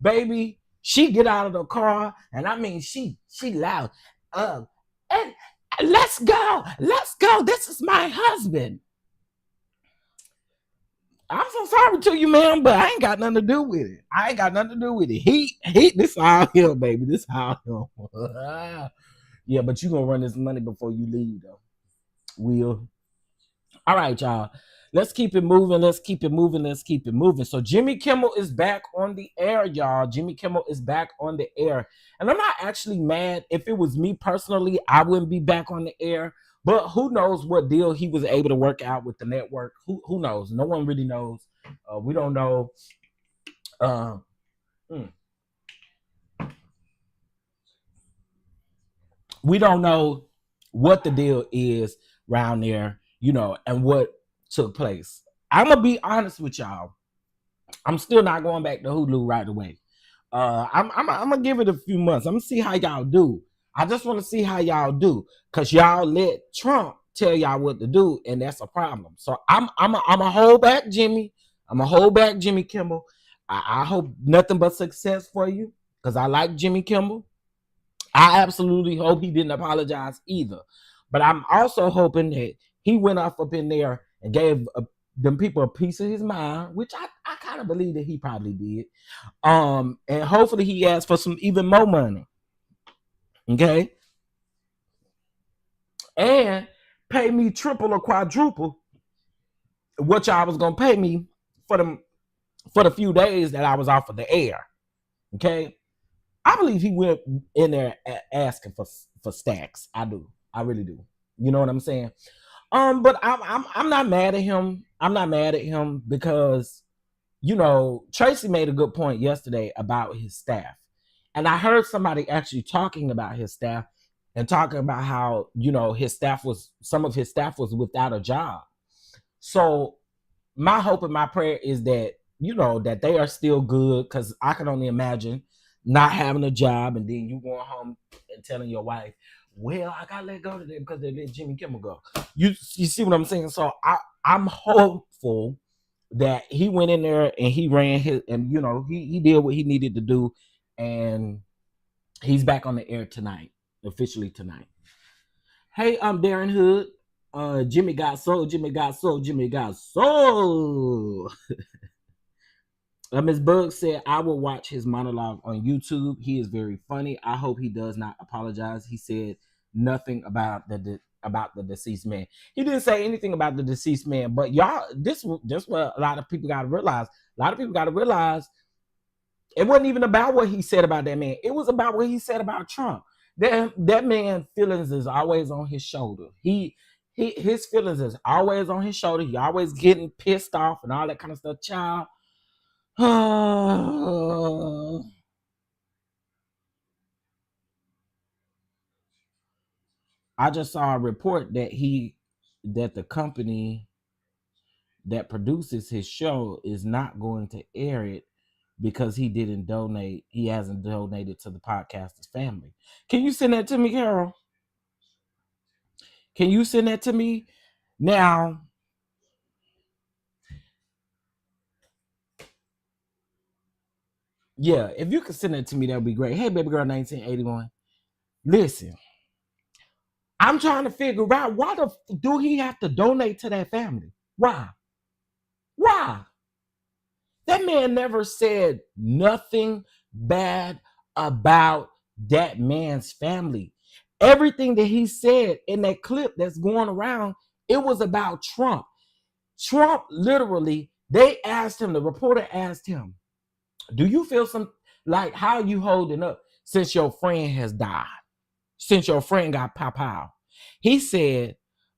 [SPEAKER 1] Baby, she get out of the car, and I mean, she loud. And let's go. This is my husband. I'm so sorry to you, man, but I ain't got nothing to do with it. He this all him, baby. This all him. Yeah, but you gonna run this money before you leave, though. Will. All right, y'all. Let's keep it moving. So Jimmy Kimmel is back on the air, y'all. Jimmy Kimmel is back on the air. And I'm not actually mad. If it was me personally, I wouldn't be back on the air. But who knows what deal he was able to work out with the network? Who knows? No one really knows. We don't know. We don't know what the deal is around there, and what took place. I'm gonna be honest with y'all. I'm still not going back to Hulu right away. I'm gonna give it a few months. I'm gonna see how y'all do. I just want to see how y'all do, because y'all let Trump tell y'all what to do, and that's a problem. So I'm a hold back Jimmy. I'm a hold back Jimmy Kimmel. I hope nothing but success for you, because I like Jimmy Kimmel. I absolutely hope he didn't apologize either. But I'm also hoping that he went off up in there and gave them people a piece of his mind, which I kind of believe that he probably did. And hopefully he asked for some even more money. Okay. And pay me triple or quadruple what y'all was gonna pay me for the few days that I was off of the air. Okay. I believe he went in there asking for stacks. I do. I really do. You know what I'm saying? But I'm not mad at him. I'm not mad at him because, you know, Tracy made a good point yesterday about his staff. And I heard somebody actually talking about his staff and talking about how, you know, some of his staff was without a job. So my hope and my prayer is that, you know, that they are still good, because I can only imagine not having a job and then you going home and telling your wife, well, I gotta let go of them because they let Jimmy Kimmel go. You see what I'm saying? So I'm hopeful that he went in there and he ran his, and you know, he did what he needed to do, and he's back on the air tonight, officially tonight. Hey, I'm Darren Hood. Jimmy got soul. Jimmy got soul. Jimmy got soul. Ms. Bug said, I will watch his monologue on YouTube. He is very funny. I hope he does not apologize. He said nothing about the deceased man. He didn't say anything about the deceased man, but y'all, this what a lot of people got to realize. A lot of people got to realize it wasn't even about what he said about that man. It was about what he said about Trump. That man's feelings is always on his shoulder. His feelings is always on his shoulder. He always getting pissed off and all that kind of stuff. Child. I just saw a report that the company that produces his show is not going to air it because he hasn't donated to the podcaster's family. Can you send that to me, Carol? Can you send that to me? Now, yeah, if you could send it to me, that would be great. Hey, baby girl 1981. Listen, I'm trying to figure out, why do he have to donate to that family? Why? That man never said nothing bad about that man's family. Everything that he said in that clip that's going around, it was about Trump. Trump literally, the reporter asked him, do you feel how are you holding up since your friend has died? Since your friend got pow. He said,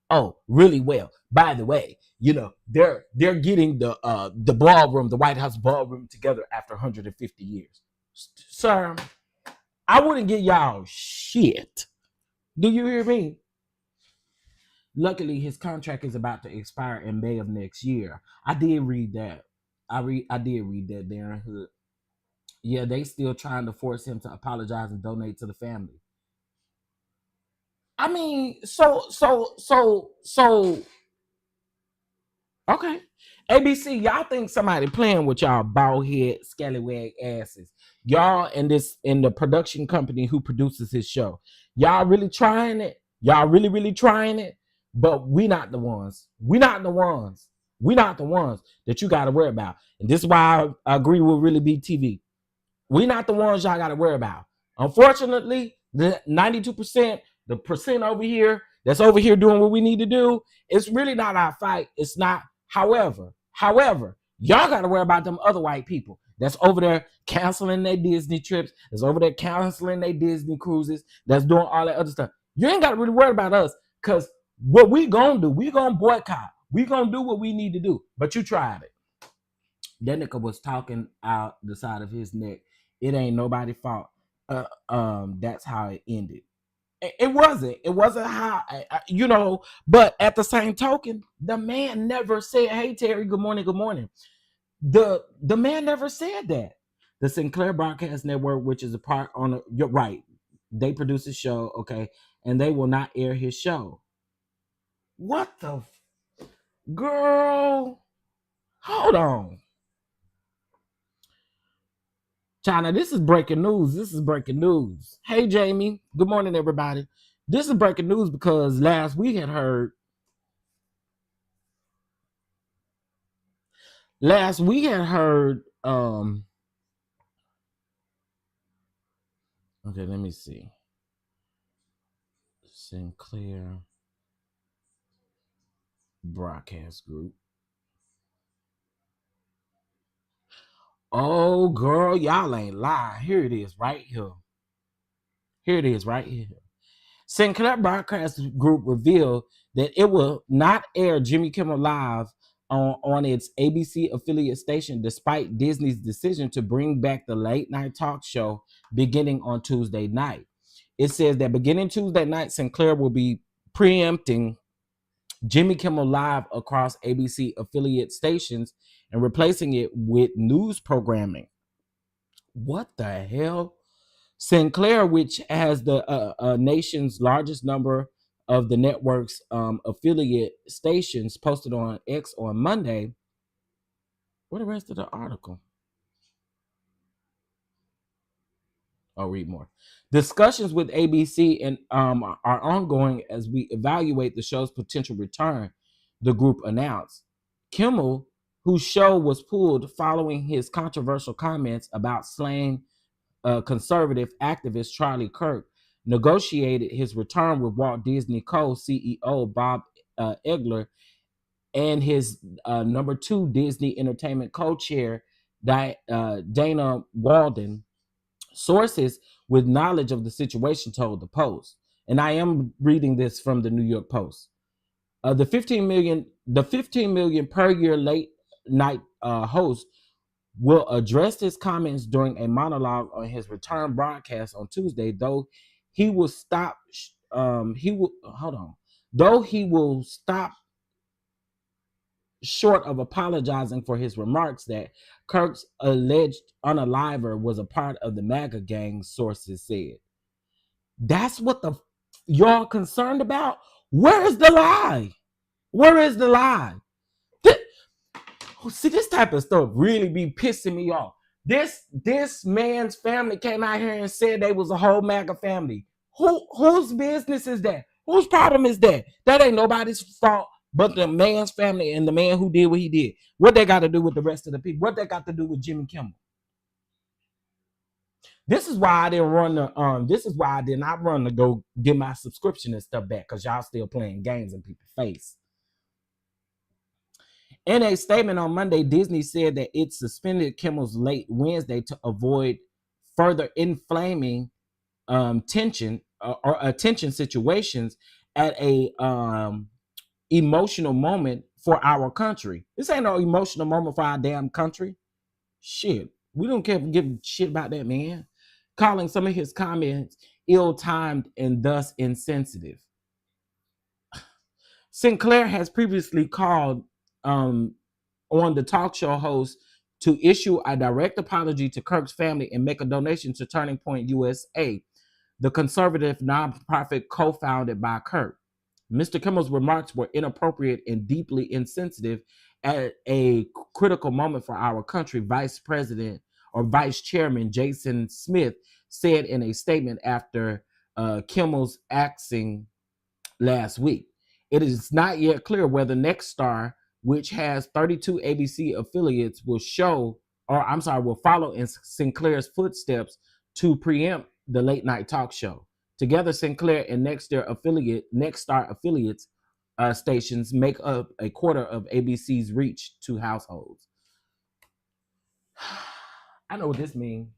[SPEAKER 1] oh, really well. By the way, you know, they're getting the ballroom, the White House ballroom together after 150 years. Sir, I wouldn't give y'all shit. Do you hear me? Luckily, his contract is about to expire in May of next year. I did read that. I did read that, Darren Hood. Yeah, they still trying to force him to apologize and donate to the family. I mean, so okay. ABC, y'all think somebody playing with y'all bald head, scallywag asses. Y'all in the production company who produces his show. Y'all really trying it? Y'all really trying it? But we not the ones. We not the ones that you got to worry about. And this is why I agree with Really Be TV. We not the ones y'all got to worry about. Unfortunately, the 92%, the percent over here that's over here doing what we need to do, it's really not our fight. It's not. However, y'all got to worry about them other white people that's over there canceling their Disney trips, that's over there canceling their Disney cruises, that's doing all that other stuff. You ain't got to really worry about us, because what we gonna do, we gonna boycott. We gonna do what we need to do. But you tried it. That nigga was talking out the side of his neck. It ain't nobody's fault. That's how it ended. It wasn't how, you know, but at the same token, the man never said, hey, Terry, good morning. The man never said that. The Sinclair Broadcast Network, which is a part on, you're right, they produce a show, okay, and they will not air his show. What the, girl, hold on. China, this is breaking news. This is breaking news. Hey, Jamie. Good morning, everybody. This is breaking news because last week had heard. Okay, let me see. Sinclair Broadcast Group. Oh, girl, y'all ain't lying. Here it is right here. Here it is right here. Sinclair Broadcast Group revealed that it will not air Jimmy Kimmel Live on its ABC affiliate station despite Disney's decision to bring back the late night talk show beginning on Tuesday night. It says that beginning Tuesday night, Sinclair will be preempting Jimmy Kimmel Live across ABC affiliate stations and replacing it with news programming. What the hell? Sinclair, which has the nation's largest number of the network's affiliate stations, posted on X on Monday. What the rest of the article? I'll read more. Discussions with ABC and are ongoing as we evaluate the show's potential return, the group announced. Kimmel, whose show was pulled following his controversial comments about slaying conservative activist Charlie Kirk, negotiated his return with Walt Disney Co-CEO Bob Iger and his number 2 Disney Entertainment co-chair Dana Walden. Sources with knowledge of the situation told the Post, and I am reading this from the New York Post. The 15 million per year late night host will address his comments during a monologue on his return broadcast on Tuesday, though he will stop short of apologizing for his remarks that Kirk's alleged unaliver was a part of the MAGA gang, sources said. That's what y'all concerned about? Where is the lie? Where is the lie? See, this type of stuff really be pissing me off. This man's family came out here and said they was a whole MAGA family. Whose business is that? Whose problem is that? That ain't nobody's fault but the man's family and the man who did what he did. What they got to do with the rest of the people? What they got to do with Jimmy Kimmel? This is why I didn't run the this is why I did not run to go get my subscription and stuff back, because y'all still playing games in people's face. In a statement on Monday, Disney said that it suspended Kimmel's late Wednesday to avoid further inflaming tension or attention situations at a emotional moment for our country. This ain't no emotional moment for our damn country. Shit, we don't care give a shit about that man. Calling some of his comments ill-timed and thus insensitive. Sinclair has previously called on the talk show host to issue a direct apology to Kirk's family and make a donation to Turning Point USA, the conservative nonprofit co-founded by Kirk. Mr. Kimmel's remarks were inappropriate and deeply insensitive at a critical moment for our country, Vice Chairman Jason Smith said in a statement after Kimmel's axing last week. It is not yet clear whether Nexstar, which has 32 ABC affiliates, will follow in Sinclair's footsteps to preempt the late night talk show. Together, Sinclair and Nexstar affiliates stations make up a quarter of ABC's reach to households. I know what this means.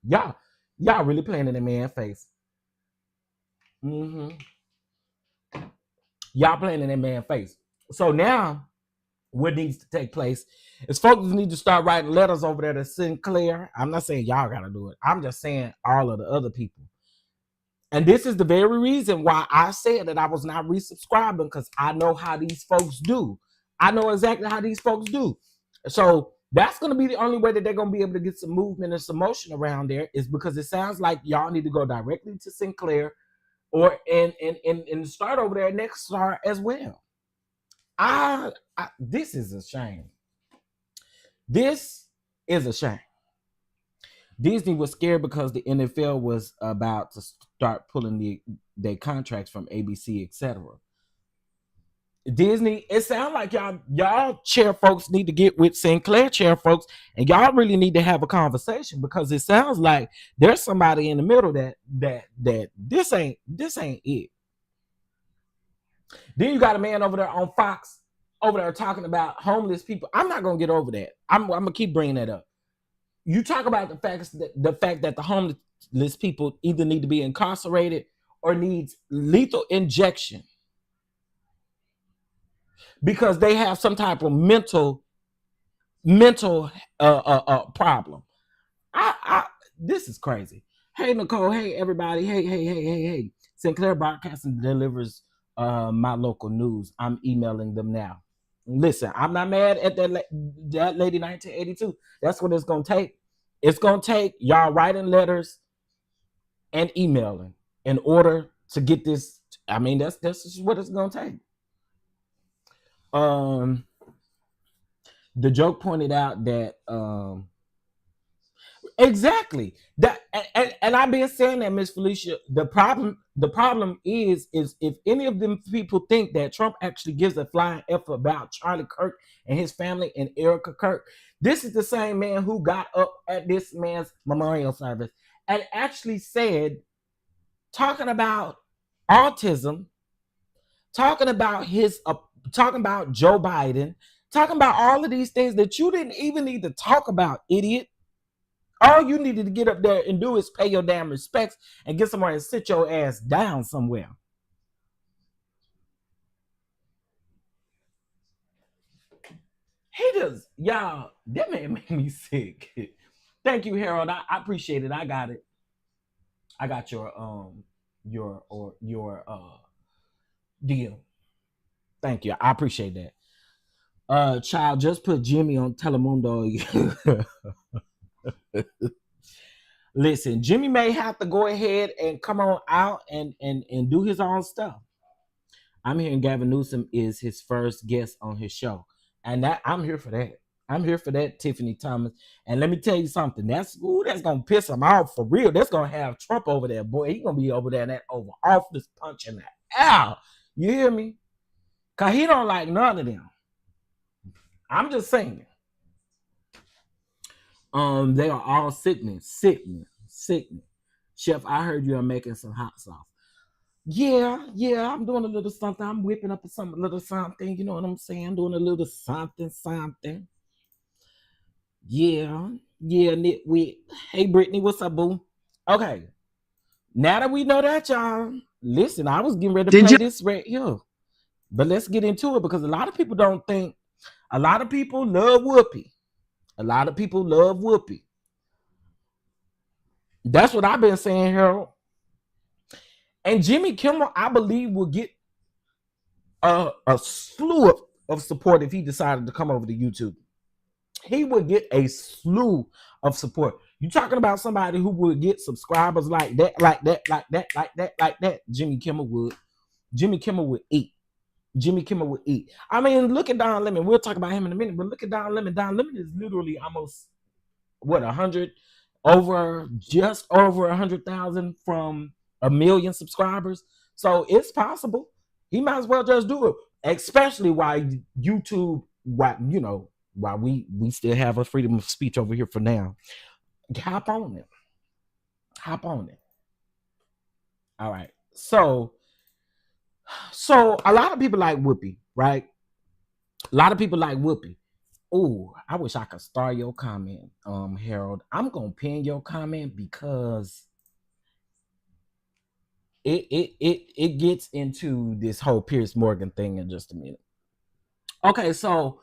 [SPEAKER 1] Y'all really playing in the man's face. Y'all playing in that man's face. So now, what needs to take place is folks need to start writing letters over there to Sinclair. I'm not saying y'all got to do it. I'm just saying all of the other people. And this is the very reason why I said that I was not resubscribing, because I know how these folks do. I know exactly how these folks do. So that's going to be the only way that they're going to be able to get some movement and some motion around there, is because it sounds like y'all need to go directly to Sinclair or and start over there next Nexstar as well. This is a shame. This is a shame. Disney was scared because the NFL was about to start pulling their contracts from ABC, etc. Disney, it sounds like y'all chair folks need to get with Sinclair chair folks, and y'all really need to have a conversation, because it sounds like there's somebody in the middle that this ain't it. Then you got a man over there on Fox over there talking about homeless people. I'm not gonna get over that. I'm gonna keep bringing that up. You talk about the fact that the homeless people either need to be incarcerated or needs lethal injection because they have some type of mental problem. This is crazy. Hey Nicole, hey everybody, hey. Sinclair Broadcasting delivers my local news. I'm emailing them now. Listen, I'm not mad at that lady 1982. That's what it's gonna take. It's gonna take y'all writing letters and emailing in order to get this. I mean, that's just what it's gonna take. The joke pointed out that exactly that, and I've been saying that, Miss Felicia. The problem is if any of them people think that Trump actually gives a flying F about Charlie Kirk and his family and Erica Kirk, this is the same man who got up at this man's memorial service and actually said, talking about autism, talking about talking about Joe Biden, talking about all of these things that you didn't even need to talk about, idiot. All you needed to get up there and do is pay your damn respects and get somewhere and sit your ass down somewhere. He does, y'all. That man made me sick. Thank you, Harold. I appreciate it. I got it. I got your deal. Thank you. I appreciate that. Child, just put Jimmy on Telemundo. Listen, Jimmy may have to go ahead and come on out and do his own stuff. I'm hearing Gavin Newsom is his first guest on his show, and that I'm here for that. I'm here for that, Tiffany Thomas. And let me tell you something. That's gonna piss him off for real. That's gonna have Trump over there, boy. He's gonna be over there in that Oval Office punching that out. You hear me? Cause he don't like none of them. I'm just saying. They are all sickening. Chef, I heard you are making some hot sauce. Yeah, I'm doing a little something. I'm whipping up a little something. You know what I'm saying? Doing a little something. Yeah, nitwit. Hey, Brittany, what's up, boo? Okay, now that we know that, y'all, listen, I was getting ready to play this right here. But let's get into it, because a lot of people don't think, a lot of people love Whoopi. That's what I've been saying, Harold. And Jimmy Kimmel, I believe, will get a slew of support if he decided to come over to YouTube. He would get a slew of support. You're talking about somebody who would get subscribers like that. Jimmy Kimmel would. Jimmy Kimmel would eat. I mean, look at Don Lemon. We'll talk about him in a minute, but look at Don Lemon. Don Lemon is literally almost, just over 100,000 from 1 million subscribers. So it's possible. He might as well just do it, especially while YouTube, while we still have a freedom of speech over here for now. Hop on it. All right. So a lot of people like Whoopi, right? A lot of people like Whoopi. Oh, I wish I could star your comment, Harold. I'm gonna pin your comment because it gets into this whole Piers Morgan thing in just a minute. Okay, so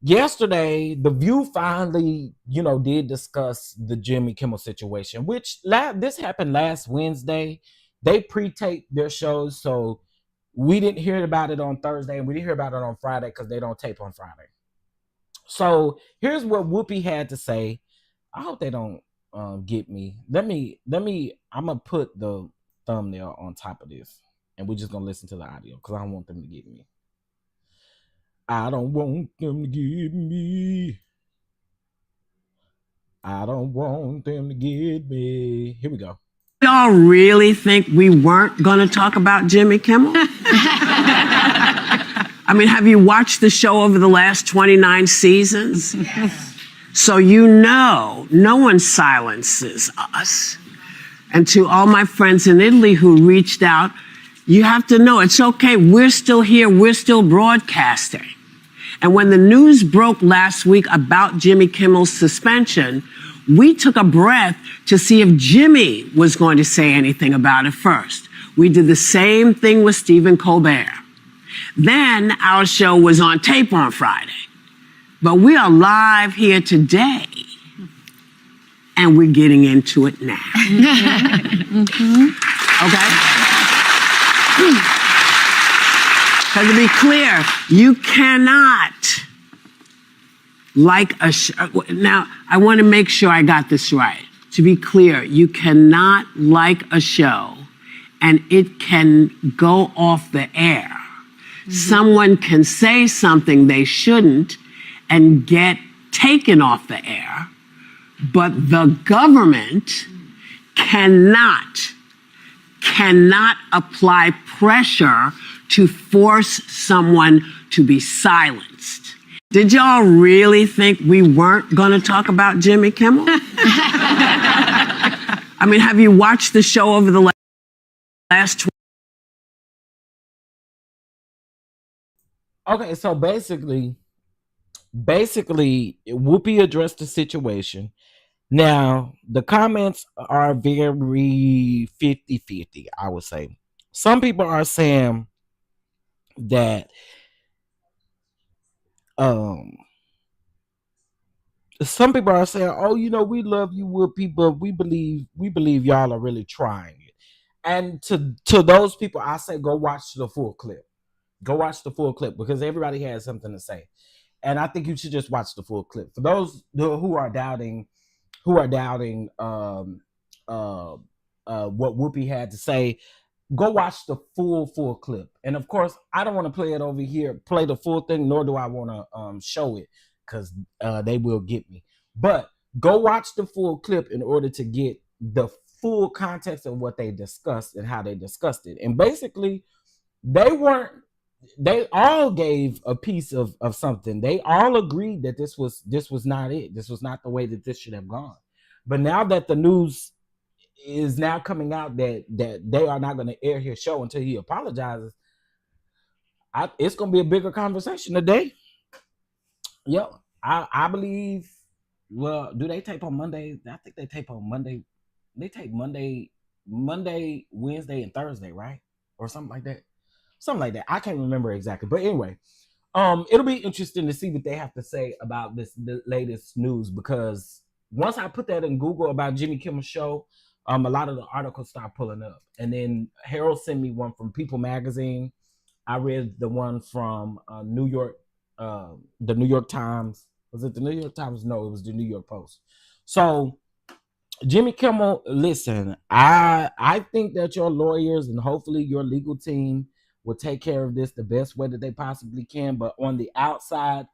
[SPEAKER 1] yesterday, The View finally, did discuss the Jimmy Kimmel situation, which this happened last Wednesday. They pre-taped their shows, so we didn't hear about it on Thursday, and we didn't hear about it on Friday because they don't tape on Friday. So here's what Whoopi had to say. I hope they don't get me. Let me. I'm gonna put the thumbnail on top of this, and we're just gonna listen to the audio because I don't want them to get me. I don't want them to get me. I don't want them to get me. Here we go.
[SPEAKER 6] Y'all really think we weren't going to talk about Jimmy Kimmel? I mean, have you watched the show over the last 29 seasons? Yes. So you know, no one silences us. And to all my friends in Italy who reached out, you have to know it's okay. We're still here. We're still broadcasting. And when the news broke last week about Jimmy Kimmel's suspension, we took a breath to see if Jimmy was going to say anything about it first. We did the same thing with Stephen Colbert. Then our show was on tape on Friday. But we are live here today, and we're getting into it now. Okay? Because to be clear, you cannot like a show. Now, I want to make sure I got this right. To be clear, you cannot like a show and it can go off the air. Mm-hmm. Someone can say something they shouldn't and get taken off the air, but the government cannot apply pressure to force someone to be silenced. Did y'all really think we weren't going to talk about Jimmy Kimmel? I mean, have you watched the show over the last
[SPEAKER 1] Okay, so basically, Whoopi addressed the situation. Now, the comments are very 50-50, I would say. Some people are saying that some people are saying, oh, you know, we love you, Whoopi, but we believe y'all are really trying it. And to those people, I say go watch the full clip. Go watch the full clip because everybody has something to say. And I think you should just watch the full clip. For those who are doubting what Whoopi had to say, go watch the full clip. And of course, I don't want to play it over here, play the full thing, nor do I want to show it because they will get me. But go watch the full clip in order to get the full context of what they discussed and how they discussed it. And basically, they all gave a piece of something. They all agreed that this was not it. This was not the way that this should have gone. But now that the news is now coming out that they are not going to air his show until he apologizes, it's going to be a bigger conversation today. Yo, I believe. Well, do they tape on Monday? I think they tape on Monday. They tape Monday, Wednesday, and Thursday, right? Or something like that. Something like that. I can't remember exactly. But anyway, it'll be interesting to see what they have to say about the latest news, because once I put that in Google about Jimmy Kimmel's show, a lot of the articles start pulling up. And then Harold sent me one from People Magazine. I read the one from the New York Times. Was it the New York Times? No, it was the New York Post. So Jimmy Kimmel, listen, I think that your lawyers and hopefully your legal team will take care of this the best way that they possibly can. But on the outside,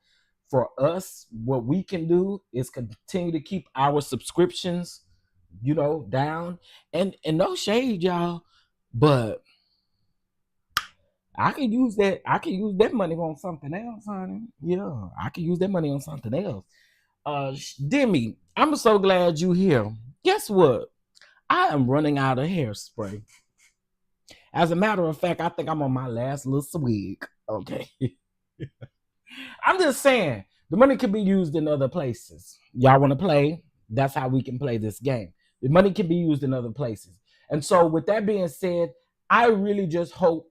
[SPEAKER 1] for us, what we can do is continue to keep our subscriptions, down. And no shade, y'all, but I can use that. I can use that money on something else, honey. Yeah, I can use that money on something else. Demi, I'm so glad you here. Guess what? I am running out of hairspray. As a matter of fact, I think I'm on my last little swig. Okay. I'm just saying, the money can be used in other places. Y'all want to play? That's how we can play this game. The money can be used in other places. And so with that being said, I really just hope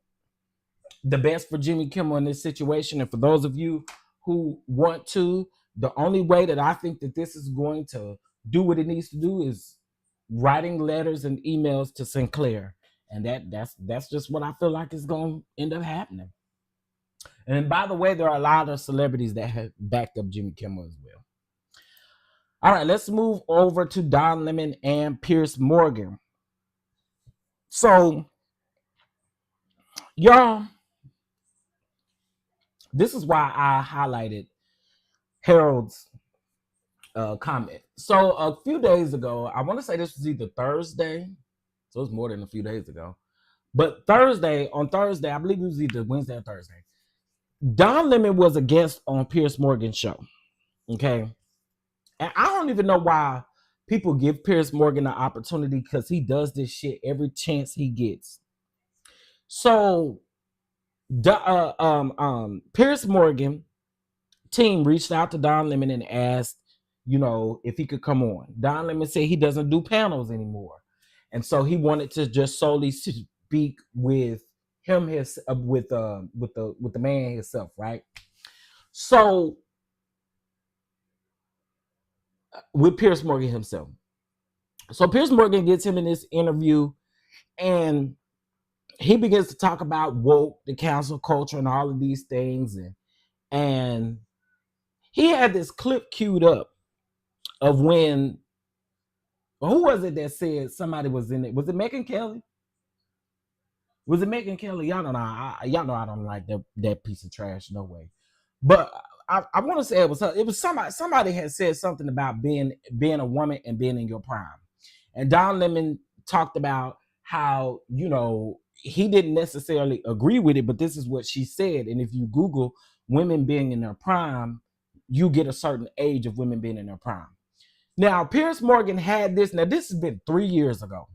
[SPEAKER 1] the best for Jimmy Kimmel in this situation. And for those of you who want to, the only way that I think that this is going to do what it needs to do is writing letters and emails to Sinclair. And that's just what I feel like is going to end up happening. And by the way, there are a lot of celebrities that have backed up Jimmy Kimmel as well. All right, let's move over to Don Lemon and Piers Morgan. So, y'all, this is why I highlighted Harold's comment. So a few days ago, I want to say this was either Thursday, so it's more than a few days ago. But on Thursday, I believe it was either Wednesday or Thursday, Don Lemon was a guest on Piers Morgan's show. Okay. And I don't even know why people give Piers Morgan an opportunity, because he does this shit every chance he gets. So Piers Morgan team reached out to Don Lemon and asked, if he could come on. Don Lemon said he doesn't do panels anymore. And so he wanted to just solely speak with him, with the man himself, right? So with Piers Morgan himself. So Piers Morgan gets him in this interview, and he begins to talk about woke, the cancel culture, and all of these things. And he had this clip queued up of when, who was it that said somebody was in it? Was it Megyn Kelly? Was it Megyn Kelly? Y'all don't know. Y'all know I don't like that piece of trash. No way. But I want to say it was somebody had said something about being a woman and being in your prime. And Don Lemon talked about how, he didn't necessarily agree with it, but this is what she said. And if you Google women being in their prime, you get a certain age of women being in their prime. Now, Piers Morgan had this. Now, this has been 3 years ago.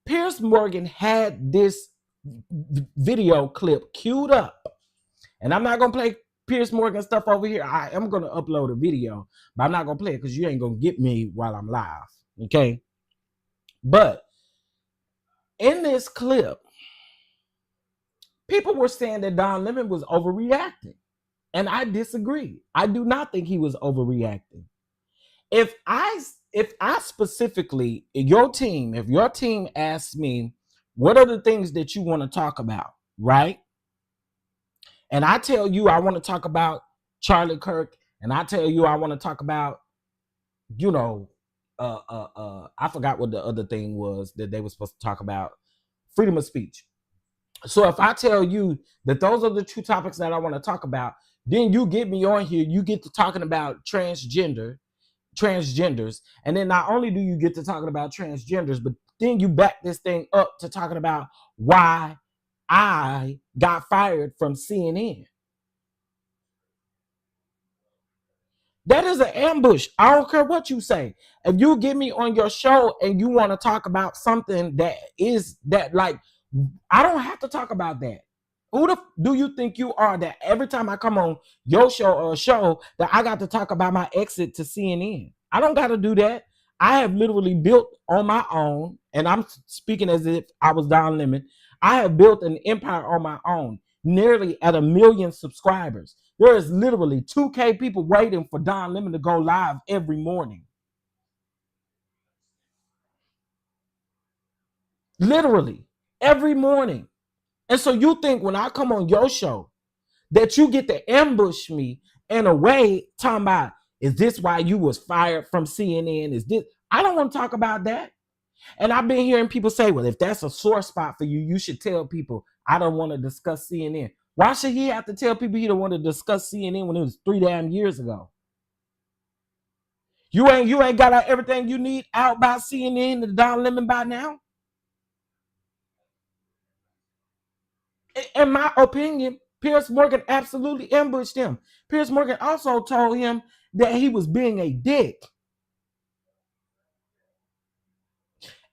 [SPEAKER 1] Piers Morgan had this video clip queued up. And I'm not going to play Piers Morgan stuff over here. I am going to upload a video, but I'm not going to play it because you ain't going to get me while I'm live. Okay? But in this clip, people were saying that Don Lemon was overreacting. And I disagree. I do not think he was overreacting. If I specifically, if your team asks me, what are the things that you want to talk about, right? And I tell you I want to talk about Charlie Kirk, and I tell you I want to talk about, I forgot what the other thing was that they were supposed to talk about, freedom of speech. So if I tell you that those are the two topics that I want to talk about, then you get me on here, you get to talking about transgenders, and then not only do you get to talking about transgenders, but then you back this thing up to talking about why I got fired from CNN. That is an ambush. I don't care what you say. If you get me on your show and you want to talk about something like, I don't have to talk about that. Who do you think you are that every time I come on your show or a show that I got to talk about my exit to CNN? I don't got to do that. I have literally built on my own, and I'm speaking as if I was Don Lemon. I have built an empire on my own, nearly at 1 million subscribers. There is literally 2K people waiting for Don Lemon to go live every morning. Literally, every morning. And so you think when I come on your show that you get to ambush me in a way talking about, is this why you was fired from CNN? Is this? I don't want to talk about that. And I've been hearing people say, well, if that's a sore spot for you, you should tell people I don't want to discuss CNN. Why should he have to tell people he don't want to discuss CNN when it was 3 damn years ago? You ain't got everything you need out by CNN and Don Lemon by now? In my opinion, Piers Morgan absolutely ambushed him. Piers Morgan also told him that he was being a dick.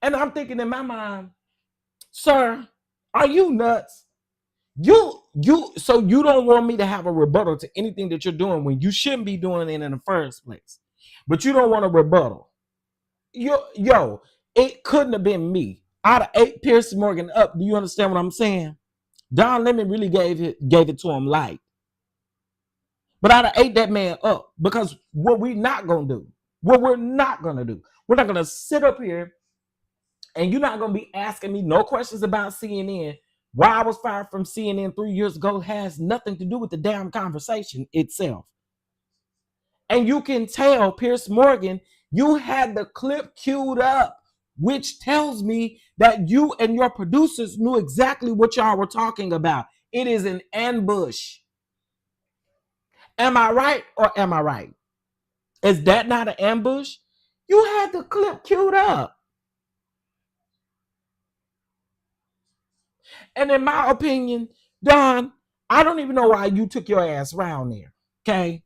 [SPEAKER 1] And I'm thinking in my mind, sir, are you nuts? So you don't want me to have a rebuttal to anything that you're doing when you shouldn't be doing it in the first place. But you don't want a rebuttal. Yo, it couldn't have been me. I'd have ate Piers Morgan up. Do you understand what I'm saying? Don Lemon really gave it to him light. But I'd have ate that man up, because what we're not going to do, we're not going to sit up here and you're not going to be asking me no questions about CNN. Why I was fired from CNN 3 years ago has nothing to do with the damn conversation itself. And you can tell, Piers Morgan, you had the clip queued up, which tells me that you and your producers knew exactly what y'all were talking about. It is an ambush. Am I right or am I right? Is that not an ambush? You had the clip queued up. And in my opinion, Don, I don't even know why you took your ass around there. Okay?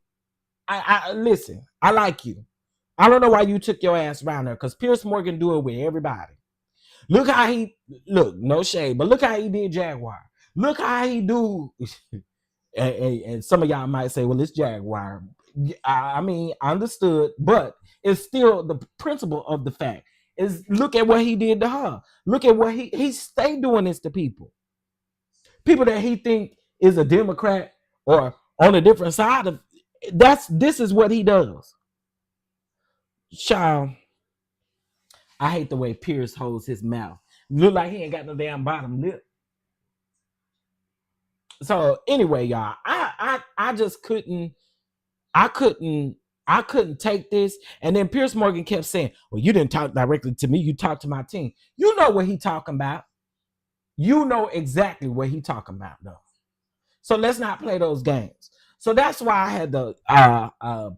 [SPEAKER 1] I listen, I like you. I don't know why you took your ass around there, because Piers Morgan do it with everybody. Look how he, look, no shade, but look how he did Jaguar. Look how he do, and some of y'all might say, well, it's Jaguar. I mean, understood, but it's still the principle of the fact is, look at what he did to her. Look at what he stay doing this to people. People that he think is a Democrat or on a different side of, this is what he does. Child, I hate the way Piers holds his mouth. Look like he ain't got no damn bottom lip. So anyway, y'all, I just couldn't take this. And then Piers Morgan kept saying, well, you didn't talk directly to me, you talked to my team. You know what he talking about. You know exactly what he talking about, though. So let's not play those games. So that's why I had to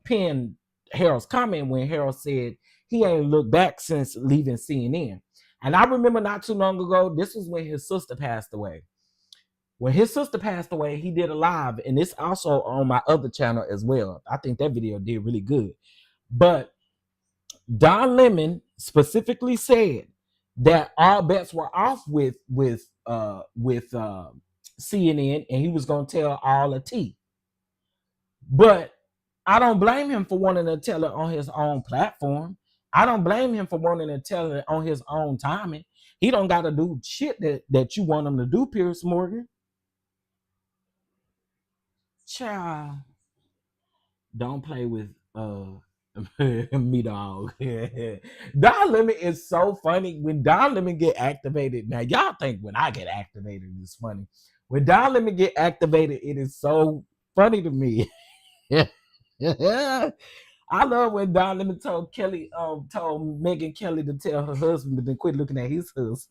[SPEAKER 1] pin Harold's comment when Harold said he ain't looked back since leaving CNN. And I remember not too long ago, this was when his sister passed away. When his sister passed away, he did a live, and it's also on my other channel as well. I think that video did really good. But Don Lemon specifically said that all bets were off with CNN, and he was going to tell all the tea. But I don't blame him for wanting to tell it on his own platform. I don't blame him for wanting to tell it on his own timing. He don't got to do shit that you want him to do, Piers Morgan. Child, don't play with me, dog. Don Lemon is so funny. When Don Lemon get activated, now y'all think when I get activated it's funny. When Don Lemon get activated, it is so funny to me. I love when Don Lemon told Megyn Kelly to tell her husband to then quit looking at his husband.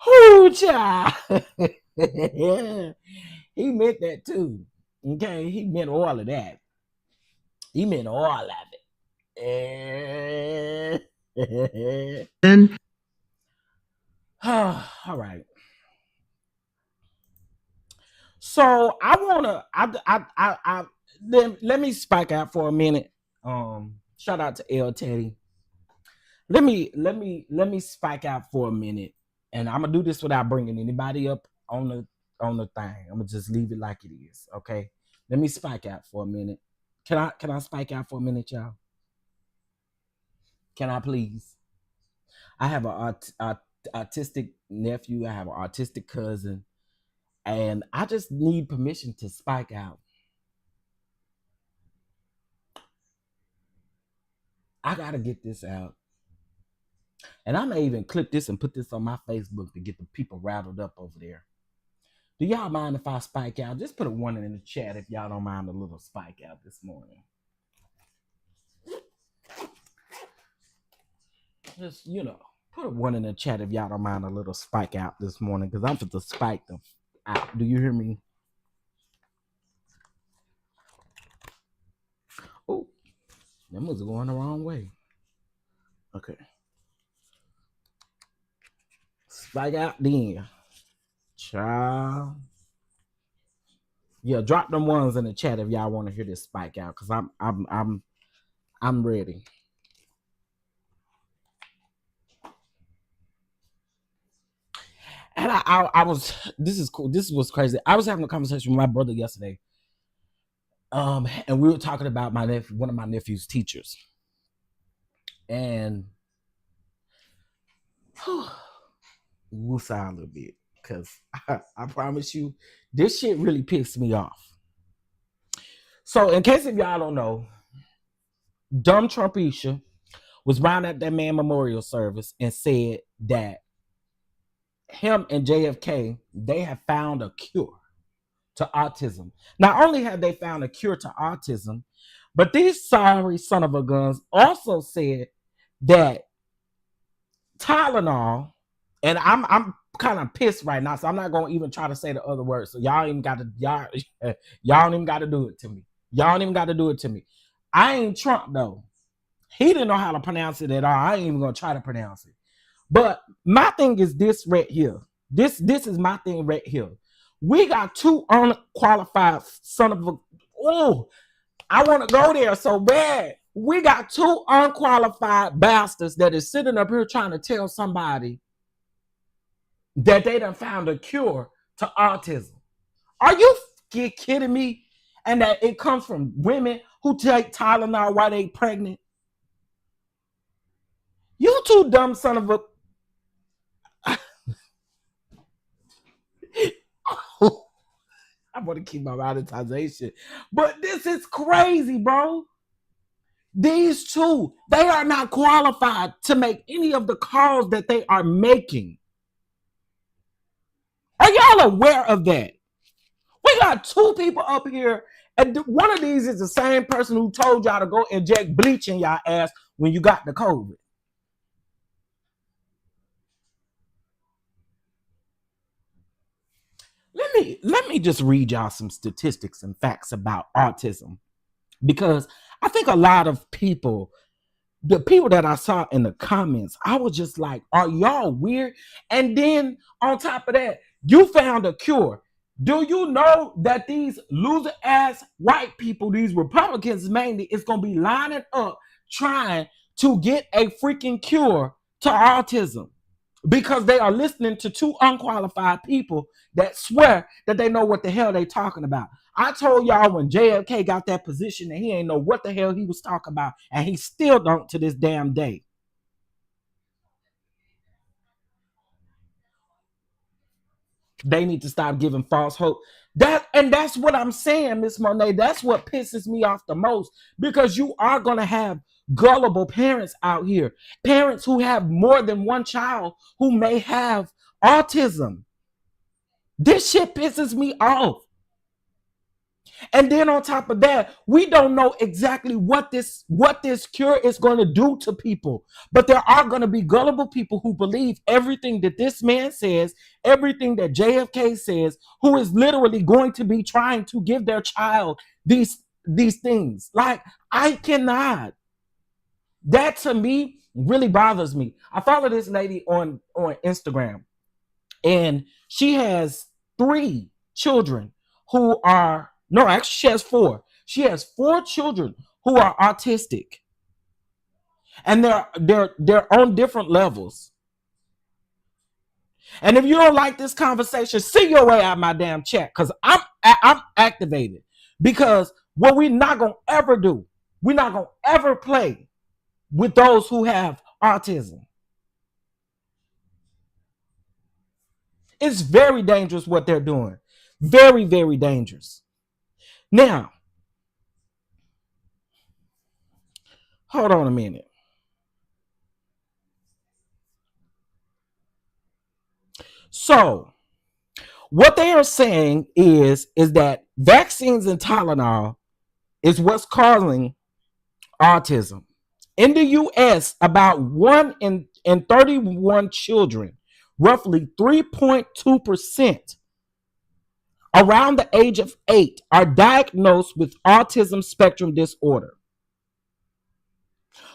[SPEAKER 1] Oh, child. He meant that too. Okay, he meant all of that. He meant all of it.
[SPEAKER 5] Then
[SPEAKER 1] all right. So let me spike out for a minute. Shout out to L Teddy. Let me spike out for a minute, and I'm gonna do this without bringing anybody up on the thing. I'm gonna just leave it like it is. Okay. Let me spike out for a minute. Can I spike out for a minute, y'all? Can I please? I have an autistic nephew. I have an autistic cousin. And I just need permission to spike out. I got to get this out. And I may even clip this and put this on my Facebook to get the people rattled up over there. Do y'all mind if I spike out? Just put a 1 in the chat if y'all don't mind a little spike out this morning. Just, put a 1 in the chat if y'all don't mind a little spike out this morning, because I'm to spike them out. Do you hear me? Oh, that was going the wrong way. Okay. Spike out then. Child. Yeah, drop them ones in the chat if y'all want to hear this spike out, because I'm ready. And I was, this is cool. This was crazy. I was having a conversation with my brother yesterday. And we were talking about one of my nephew's teachers. And we'll sigh a little bit, because I promise you, this shit really pissed me off. So in case if y'all don't know, dumb Trumpisha was round at that man memorial service and said that him and JFK, they have found a cure to autism. Not only have they found a cure to autism, but these sorry son of a guns also said that Tylenol, and I'm kind of pissed right now, so I'm not gonna even try to say the other words. So y'all don't even got to do it to me. Y'all don't even got to do it to me. I ain't Trump though. He didn't know how to pronounce it at all. I ain't even gonna try to pronounce it. But my thing is this right here. This is my thing right here. We got two unqualified son of a. Oh, I want to go there so bad. We got two unqualified bastards that is sitting up here trying to tell somebody that they done found a cure to autism. Are you kidding me? And that it comes from women who take Tylenol while they pregnant. You two dumb son of a. I want to keep my monetization, but this is crazy, bro. These two, they are not qualified to make any of the calls that they are making. Are y'all aware of that? We got two people up here, and one of these is the same person who told y'all to go inject bleach in y'all ass when you got the COVID. Let me just read y'all some statistics and facts about autism, because I think a lot of people, the people that I saw in the comments, I was just like, are y'all weird? And then on top of that, you found a cure. Do you know that these loser ass white people, these Republicans mainly, is going to be lining up trying to get a freaking cure to autism? Because they are listening to two unqualified people that swear that they know what the hell they talking about. I told y'all when JFK got that position that he ain't know what the hell he was talking about, and he still don't to this damn day. They need to stop giving false hope. That's what I'm saying, Miss Monet. That's what pisses me off the most, because you are gonna have gullible parents out here, parents who have more than one child who may have autism. This shit pisses me off. And then on top of that, we don't know exactly what this cure is going to do to people. But there are going to be gullible people who believe everything that this man says, everything that JFK says, who is literally going to be trying to give their child these things. Like, I cannot. That to me really bothers me. I follow this lady on Instagram, and she has 3 children who are, no, actually she has 4. She has 4 children who are autistic, and they're on different levels. And if you don't like this conversation, see your way out of my damn chat, because I'm activated. Because what we're not gonna ever do, we're not gonna ever play with those who have autism. It's very dangerous what they're doing. Very, very dangerous. Now, hold on a minute. So, what they are saying is that vaccines and Tylenol is what's causing autism. In the U.S., about 1 in 31 children, roughly 3.2%, around the age of 8, are diagnosed with autism spectrum disorder.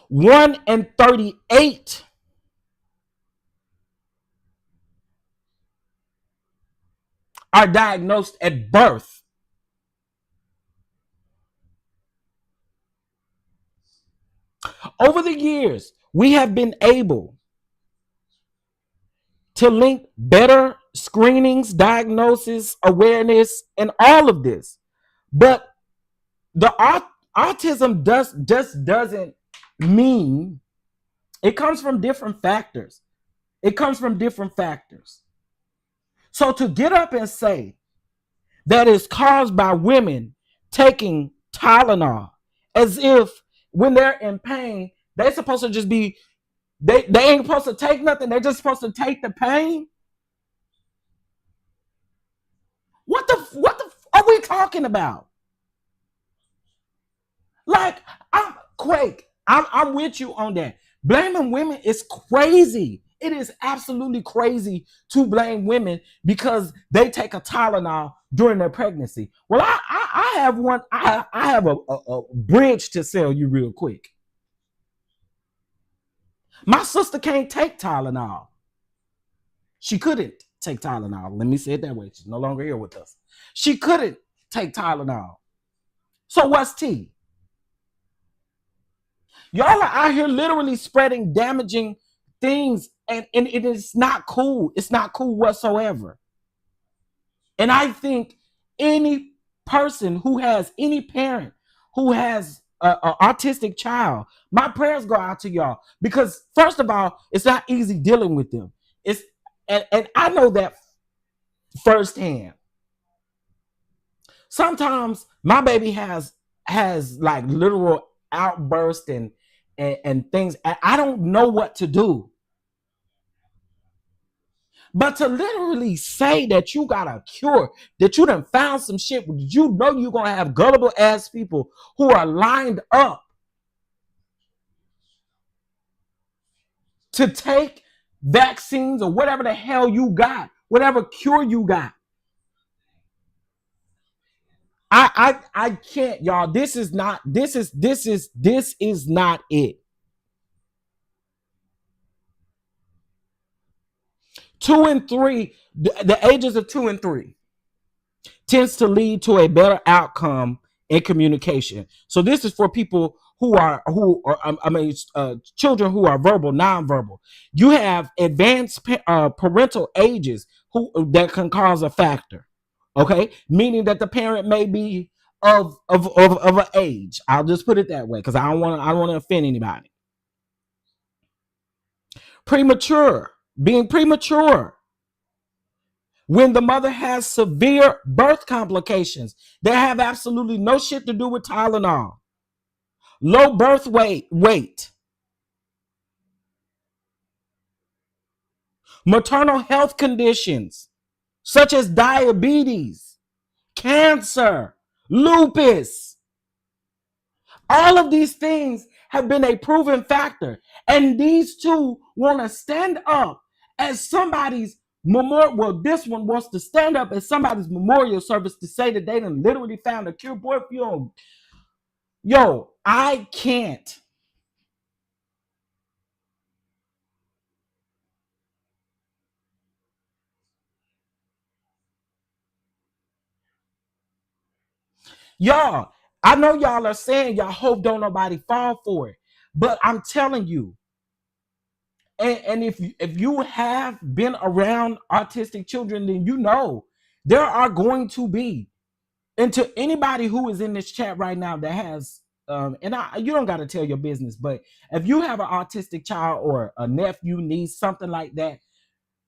[SPEAKER 1] 1 in 38 are diagnosed at birth. Over the years, we have been able to link better screenings, diagnosis, awareness, and all of this. But the autism just doesn't mean, it comes from different factors. It comes from different factors. So to get up and say that it's caused by women taking Tylenol, as if when they're in pain, they're supposed to just be, they ain't supposed to take nothing. They're just supposed to take the pain. What the are we talking about? Like, I'm with you on that. Blaming women is crazy. It is absolutely crazy to blame women because they take a Tylenol during their pregnancy. Well, I have one. I have a bridge to sell you real quick. My sister can't take Tylenol. She couldn't take Tylenol. Let me say it that way. She's no longer here with us. She couldn't take Tylenol. So what's tea? Y'all are out here literally spreading damaging things, and it is not cool. It's not cool whatsoever. And I think any person who has any parent who has an autistic child, my prayers go out to y'all, because first of all, it's not easy dealing with them. It's and I know that firsthand. Sometimes my baby has like literal outbursts and things. I don't know what to do. But to literally say that you got a cure, that you done found some shit, you know you're going to have gullible ass people who are lined up to take vaccines or whatever the hell you got, whatever cure you got. I can't, y'all. This is not it. 2 and 3, the ages of 2 and 3 tends to lead to a better outcome in communication. So this is for people who are children who are verbal, nonverbal. You have advanced parental ages that can cause a factor. Okay, meaning that the parent may be of an age. I'll just put it that way because I don't want to offend anybody. Being premature. When the mother has severe birth complications that have absolutely no shit to do with Tylenol. Low birth weight. Maternal health conditions such as diabetes, cancer, lupus. All of these things have been a proven factor. And these two want to stand up as somebody's memorial. Well, this one wants to stand up as somebody's memorial service to say that they done literally found a cure. Boy, if you don't, yo, I can't. Y'all, I know y'all are saying y'all hope don't nobody fall for it, but I'm telling you, and if you have been around autistic children, then you know there are going to be, and to anybody who is in this chat right now that has, you don't got to tell your business, but if you have an autistic child or a nephew, niece, something like that,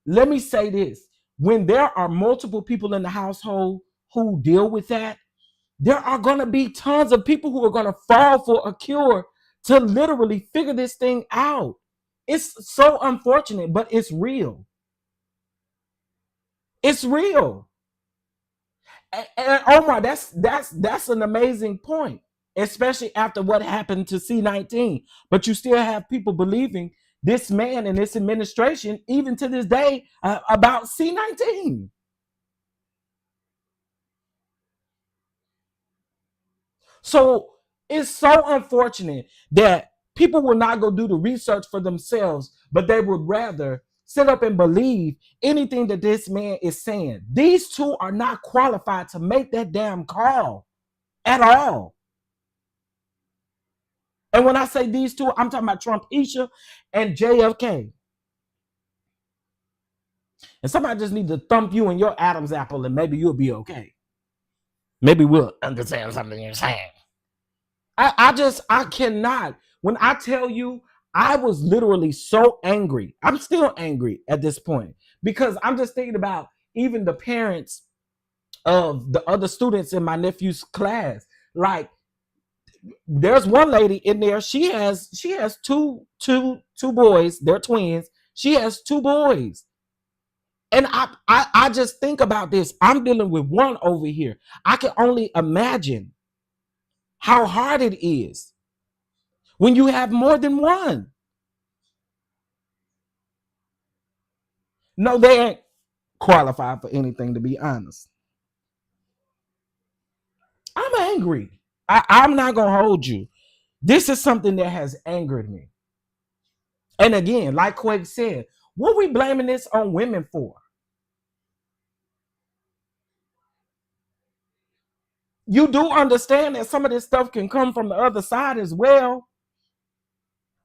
[SPEAKER 1] let me say this: when there are multiple people in the household who deal with that, there are going to be tons of people who are going to fall for a cure to literally figure this thing out. It's so unfortunate, but it's real. It's real. And Omar, that's an amazing point, especially after what happened to C-19. But you still have people believing this man and this administration, even to this day, about C-19. So it's so unfortunate that people will not go do the research for themselves, but they would rather sit up and believe anything that this man is saying. These two are not qualified to make that damn call at all. And when I say these two, I'm talking about Trump, Isha, and JFK. And somebody just need to thump you in your Adam's apple and maybe you'll be okay. Maybe we'll understand something you're saying. I cannot. When I tell you, I was literally so angry. I'm still angry at this point because I'm just thinking about even the parents of the other students in my nephew's class. Like, there's one lady in there. She has two boys. They're twins. She has 2 boys. And I just think about this. I'm dealing with one over here. I can only imagine how hard it is when you have more than one. No, they ain't qualified for anything, to be honest. I'm angry. I'm not going to hold you. This is something that has angered me. And again, like Quake said, what are we blaming this on women for? You do understand that some of this stuff can come from the other side as well.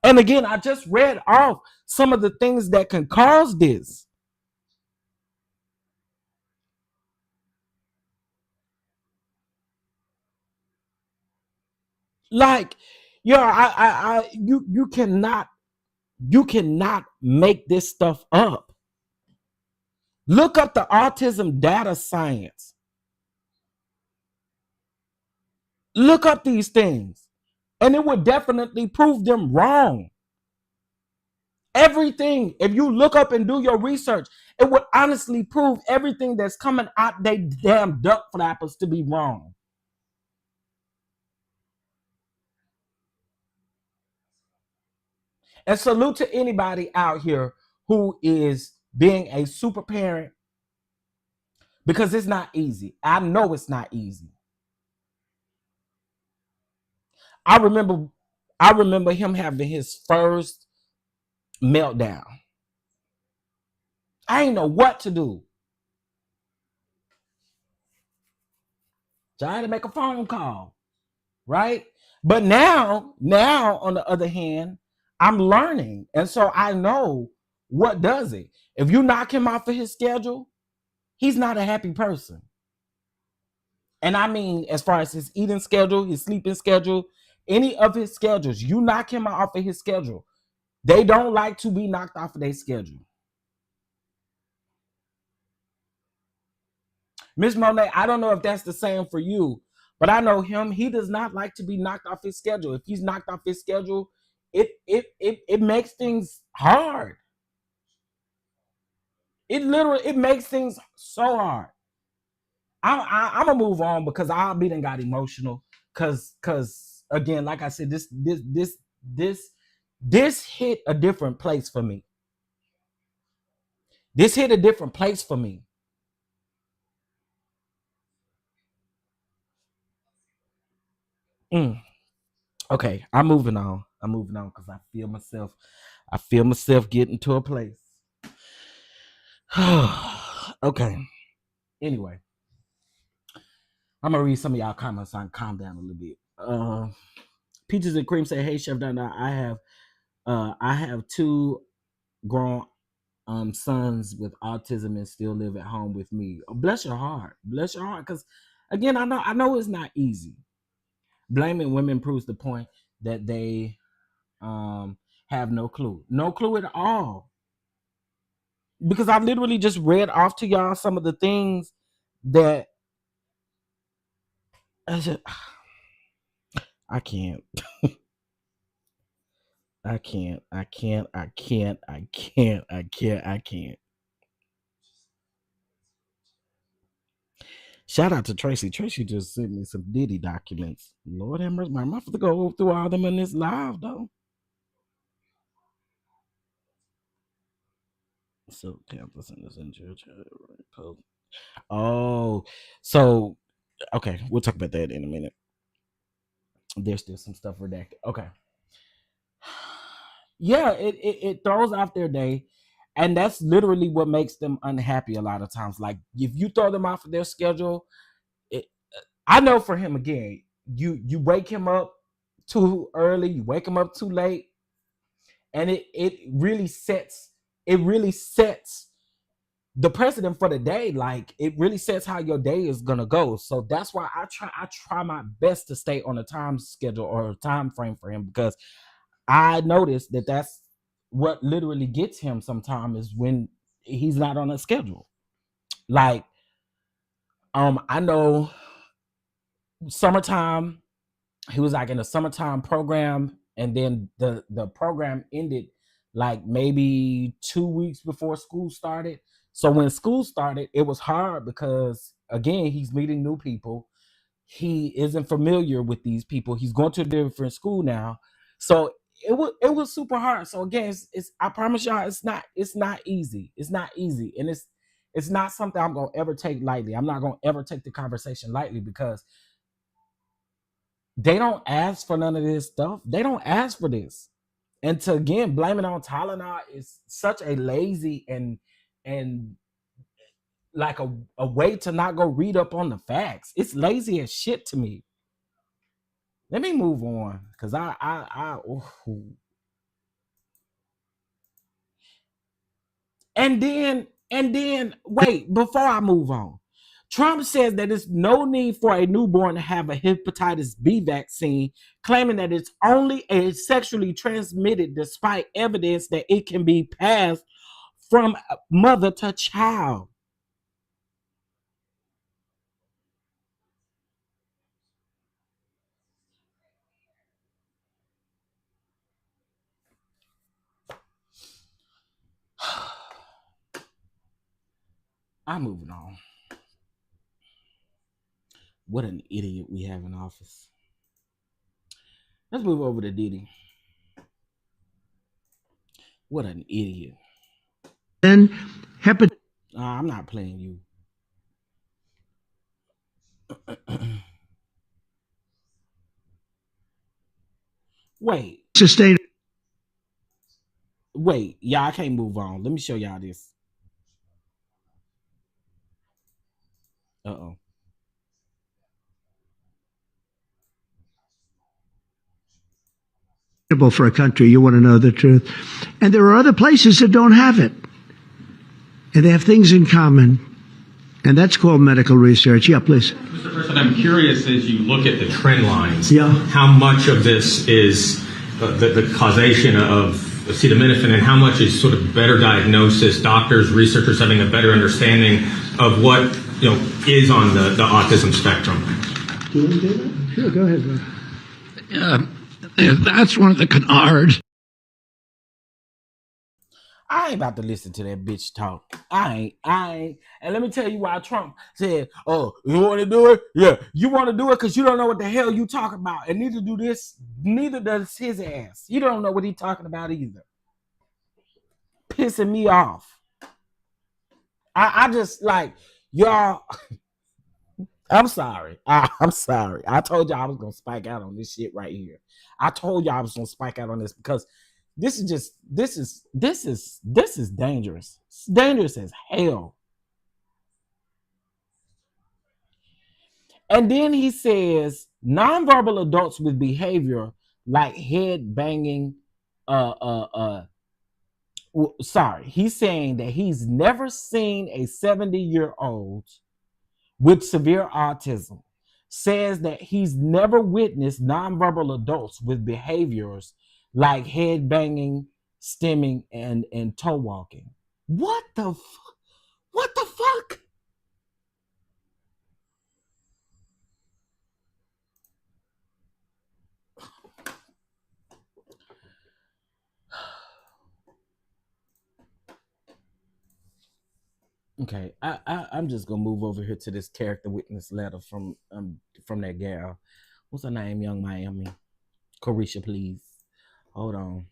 [SPEAKER 1] And again, I just read off some of the things that can cause this. Like, you cannot make this stuff up. Look up the autism data science. Look up these things, and it would definitely prove them wrong. Everything, if you look up and do your research, it would honestly prove everything that's coming out they damn duck flappers to be wrong. And salute to anybody out here who is being a super parent, because it's not easy. I know it's not easy. I remember him having his first meltdown. I didn't know what to do. So I had to make a phone call, right? But now on the other hand, I'm learning. And so I know what does it. If you knock him off of his schedule, he's not a happy person. And I mean, as far as his eating schedule, his sleeping schedule, any of his schedules, you knock him off of his schedule. They don't like to be knocked off of their schedule. Miss Monet, I don't know if that's the same for you, but I know him. He does not like to be knocked off his schedule. If he's knocked off his schedule, it makes things hard. It makes things so hard. I'm gonna move on because I'll be done got emotional. Cause again, like I said, this hit a different place for me. This hit a different place for me. Okay, I'm moving on because I feel myself getting to a place. Okay. Anyway, I'm gonna read some of y'all comments so I can calm down a little bit. Peaches and Cream say, "Hey Chef Donna, I have two grown sons with autism and still live at home with me." Oh, bless your heart, because again, I know it's not easy. Blaming women proves the point that they have no clue at all. Because I literally just read off to y'all some of the things that I can't. I can't. Shout out to Tracy. Tracy just sent me some Diddy documents. Lord have mercy. I'm have to go through all them in this live though. So campus in this post. Oh, so okay, we'll talk about that in a minute. There's still some stuff redacted. Okay. Yeah, it throws off their day, and that's literally what makes them unhappy a lot of times. Like if you throw them off of their schedule, I know for him again, you wake him up too early, you wake him up too late, and it really sets the precedent for the day. Like it really sets how your day is gonna go. So that's why I try my best to stay on a time schedule or a time frame for him, because I noticed that that's what literally gets him sometimes is when he's not on a schedule. Like, I know summertime, he was like in a summertime program, and then the program ended like maybe 2 weeks before school started. So when school started, it was hard because again, he's meeting new people. He isn't familiar with these people. He's going to a different school now. So it was super hard. So again, it's I promise y'all, it's not easy. It's not easy, and it's not something I'm gonna ever take lightly. I'm not gonna ever take the conversation lightly because they don't ask for none of this stuff. They don't ask for this, and to again blame it on Tylenol is such a lazy and like a way to not go read up on the facts. It's lazy as shit to me. Let me move on because and then wait, before I move on, Trump says that there's no need for a newborn to have a hepatitis B vaccine, claiming that it's only a sexually transmitted despite evidence that it can be passed from mother to child. I'm moving on. What an idiot we have in office. Let's move over to Diddy. What an idiot.
[SPEAKER 7] Then hepatitis.
[SPEAKER 1] I'm not playing you. Wait.
[SPEAKER 7] Sustained.
[SPEAKER 1] Wait, y'all, I can't move on. Let me show y'all this. Uh-oh.
[SPEAKER 7] For a country, you want to know the truth. And there are other places that don't have it. And they have things in common. And that's called medical research. Yeah, please.
[SPEAKER 8] Mr. President, I'm curious as you look at the trend lines,
[SPEAKER 7] Yeah.
[SPEAKER 8] how much of this is the causation of acetaminophen and how much is sort of better diagnosis, doctors, researchers having a better understanding of what is on the autism spectrum?
[SPEAKER 7] Do you want to do that? Sure, go ahead, Rob.
[SPEAKER 9] That's one of the canards.
[SPEAKER 1] I ain't about to listen to that bitch talk. I ain't. And let me tell you why Trump said, oh, you want to do it? Yeah, you want to do it because you don't know what the hell you talking about. And neither does his ass. He don't know what he talking about either. Pissing me off. I just like, y'all, I'm sorry. I'm sorry. I told y'all I was going to spike out on this shit right here. I told y'all I was going to spike out on this because this is dangerous. It's dangerous as hell. And then he says nonverbal adults with behavior like head banging. He's saying that he's never seen a 70-year-old with severe autism. Says that he's never witnessed nonverbal adults with behaviors like head banging, stimming, and toe walking. What the fuck? Okay, I'm just gonna move over here to this character witness letter from that gal. What's her name? Young Miami. Carisha, please. Hold on.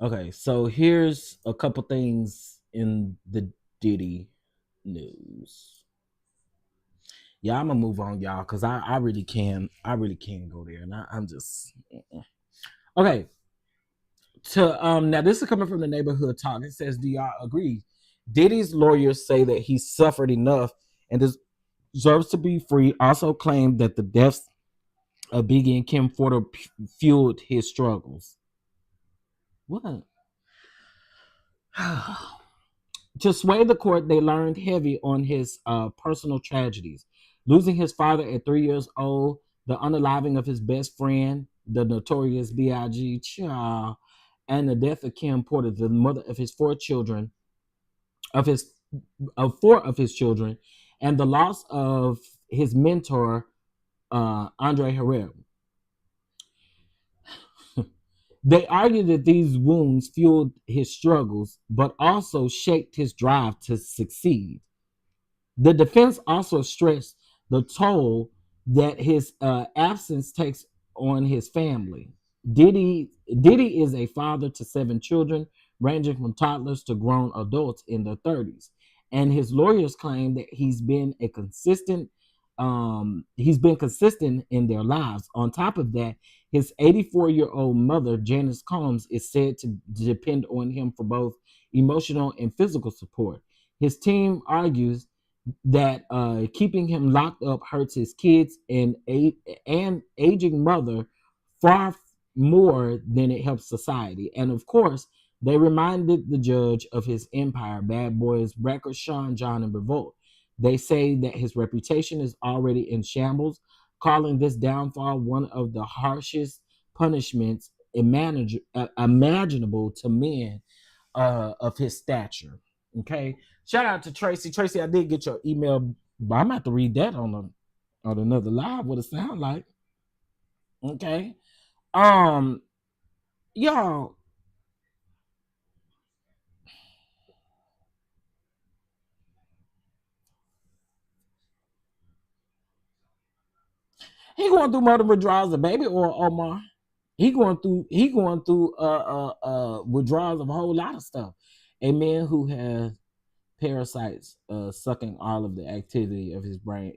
[SPEAKER 1] Okay, so here's a couple things in the Diddy news. Yeah, I'm gonna move on, y'all, because I really can't go there, and I'm just okay. Now this is coming from the Neighborhood Talk. It says, do y'all agree? Diddy's lawyers say that he suffered enough and deserves to be free. Also claimed that the deaths of Biggie and Kim Porter fueled his struggles. What? To sway the court, they learned heavy on his personal tragedies. Losing his father at 3 years old, the unaliving of his best friend, the notorious B.I.G. child, and the death of Kim Porter, the mother of his four of his children, and the loss of his mentor, Andre Herrera. They argue that these wounds fueled his struggles, but also shaped his drive to succeed. The defense also stressed the toll that his absence takes on his family. Diddy is a father to 7 children, ranging from toddlers to grown adults in their 30s, and his lawyers claim that he's been consistent in their lives. On top of that, his 84-year-old mother, Janice Combs, is said to depend on him for both emotional and physical support. His team argues that keeping him locked up hurts his kids and aging mother far more than it helps society. And of course, they reminded the judge of his empire, Bad Boys, Records, Sean, John, and Revolt. They say that his reputation is already in shambles, calling this downfall one of the harshest punishments imaginable to men of his stature. Okay. Shout out to Tracy. Tracy, I did get your email, but I'm about to read that on another live. What it sound like? Okay. Y'all. He going through multiple withdrawals of baby or Omar. He going through withdrawals of a whole lot of stuff. A man who has parasites sucking all of the activity of his brain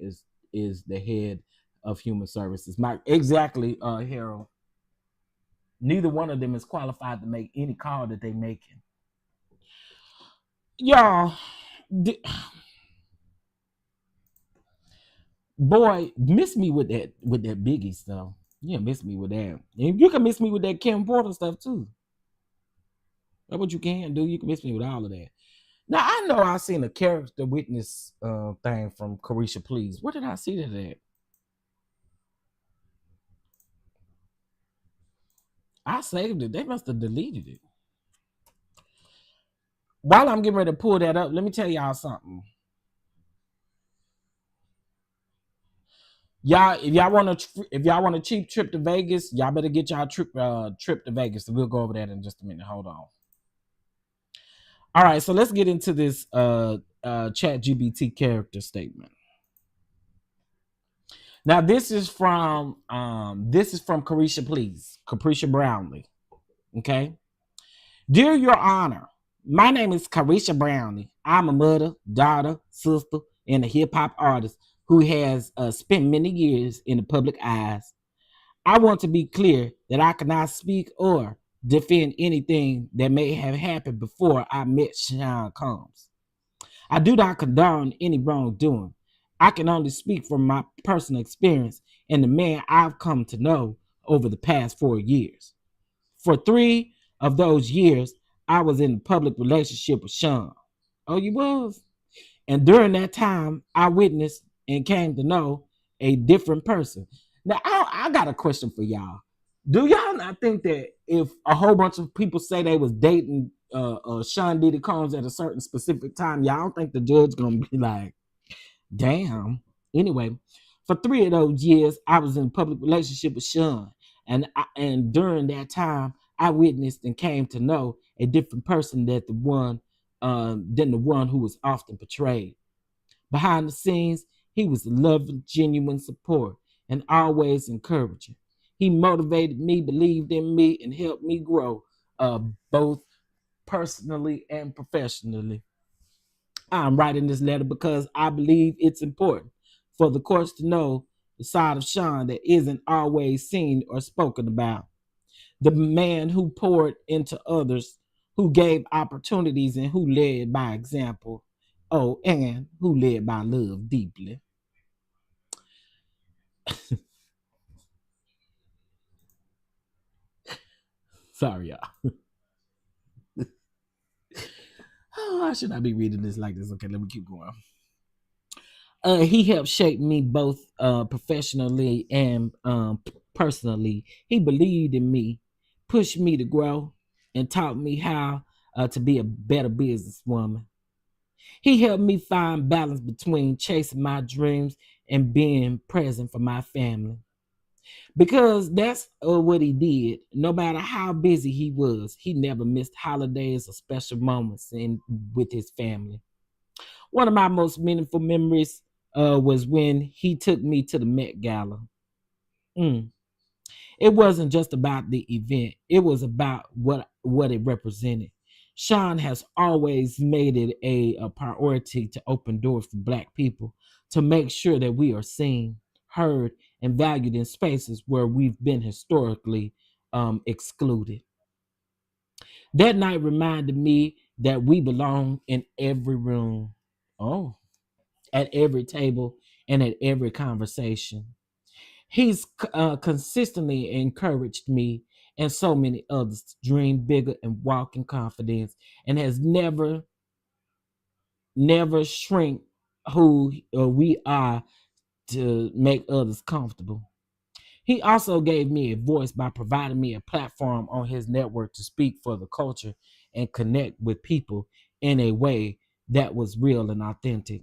[SPEAKER 1] is the head of human services. Exactly, Harold. Neither one of them is qualified to make any call that they making. Y'all, boy, miss me with that Biggie stuff. Yeah, miss me with that. And you can miss me with that Kim Porter stuff too. That's what you can do. You can miss me with all of that. Now I know I seen a character witness thing from Carisha Please. Where did I see that at? I saved it. They must have deleted it. While I'm getting ready to pull that up, let me tell y'all something. Y'all, if y'all want a cheap trip to Vegas, y'all better get y'all trip to Vegas. So we'll go over that in just a minute. Hold on. All right, so let's get into this ChatGPT character statement. Now this is from Carisha Please, Capricia Brownlee. Okay. Dear Your Honor, my name is Carisha Brownlee. I'm a mother, daughter, sister, and a hip-hop artist who has spent many years in the public eyes. I want to be clear that I cannot speak or defend anything that may have happened before I met Sean Combs. I do not condone any wrongdoing. I can only speak from my personal experience and the man I've come to know over the past 4 years. For 3 of those years, I was in a public relationship with Sean. Oh, you was? And during that time, I witnessed and came to know a different person. Now, I got a question for y'all. Do y'all not think that if a whole bunch of people say they was dating Sean Diddy Combs at a certain specific time, y'all don't think the judge gonna be like, damn. Anyway, for 3 of those years, I was in a public relationship with Sean. And during that time, I witnessed and came to know a different person than the one who was often portrayed. Behind the scenes, he was loving, genuine support, and always encouraging. He motivated me, believed in me, and helped me grow, both personally and professionally. I'm writing this letter because I believe it's important for the courts to know the side of Sean that isn't always seen or spoken about. The man who poured into others, who gave opportunities, and who led by example. Oh, and who led by love deeply. Sorry, y'all. Oh, I should not be reading this like this. Okay, let me keep going. He helped shape me both professionally and personally. He believed in me, pushed me to grow, and taught me how to be a better businesswoman. He helped me find balance between chasing my dreams and being present for my family. Because that's what he did. No matter how busy he was, he never missed holidays or special moments with his family. One of my most meaningful memories was when he took me to the Met Gala. Mm. It wasn't just about the event, it was about what it represented. Sean has always made it a priority to open doors for Black people, to make sure that we are seen, heard, and valued in spaces where we've been historically excluded. That night reminded me that we belong in every room, oh, at every table, and at every conversation. He's consistently encouraged me and so many others to dream bigger and walk in confidence, and has never shrink who we are to make others comfortable. He also gave me a voice by providing me a platform on his network to speak for the culture and connect with people in a way that was real and authentic.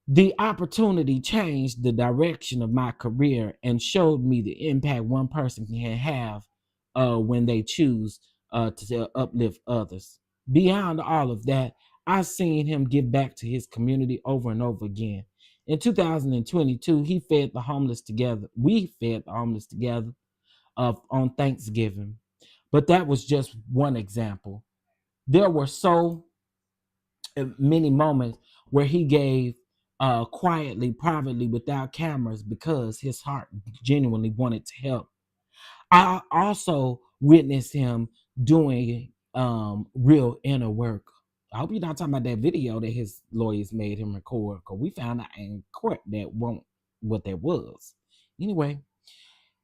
[SPEAKER 1] The opportunity changed the direction of my career and showed me the impact one person can have when they choose to uplift others. Beyond all of that, I've seen him give back to his community over and over again. In 2022, he fed the homeless together. We fed the homeless together on Thanksgiving. But that was just one example. There were so many moments where he gave quietly, privately, without cameras, because his heart genuinely wanted to help. I also witnessed him doing real inner work. I hope you're not talking about that video that his lawyers made him record, because we found out in court that won't what that was. Anyway,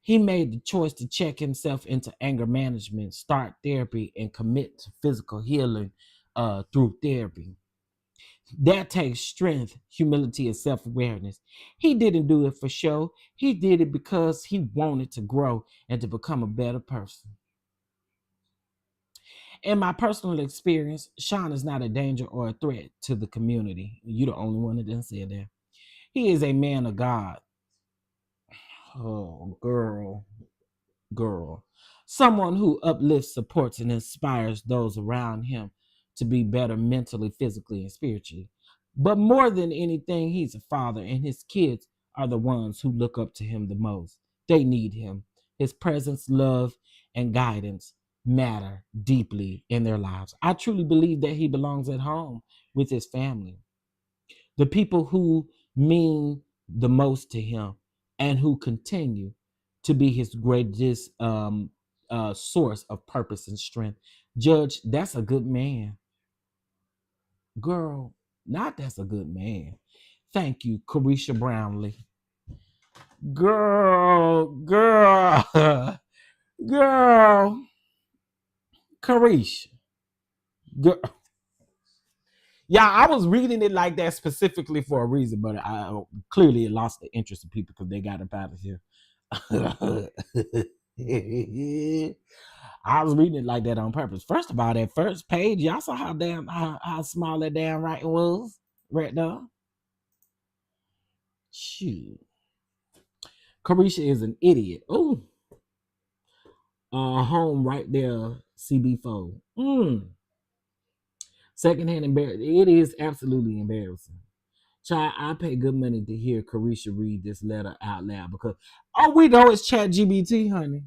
[SPEAKER 1] he made the choice to check himself into anger management, start therapy, and commit to physical healing through therapy. That takes strength, humility, and self-awareness. He didn't do it for show. He did it because he wanted to grow and to become a better person. In my personal experience, Sean is not a danger or a threat to the community. You're the only one that didn't say that. He is a man of God. Oh, girl. Someone who uplifts, supports, and inspires those around him to be better mentally, physically, and spiritually. But more than anything, he's a father, and his kids are the ones who look up to him the most. They need him. His presence, love, and guidance matter deeply in their lives. I truly believe that he belongs at home with his family, the people who mean the most to him and who continue to be his greatest source of purpose and strength. Judge, that's a good man. Girl, not that's a good man. Thank you, Carisha Brownlee. Girl, girl, Carisha. Girl. Yeah, I was reading it like that specifically for a reason, but I clearly lost the interest of people because they got up out of here. I was reading it like that on purpose. First of all, that first page, y'all saw how small that damn writing was right there. Shoot, Carisha is an idiot. Oh, home right there, CB4. Secondhand embarrassing. It is absolutely embarrassing. Child, I pay good money to hear Carisha read this letter out loud because all we know is ChatGPT, honey.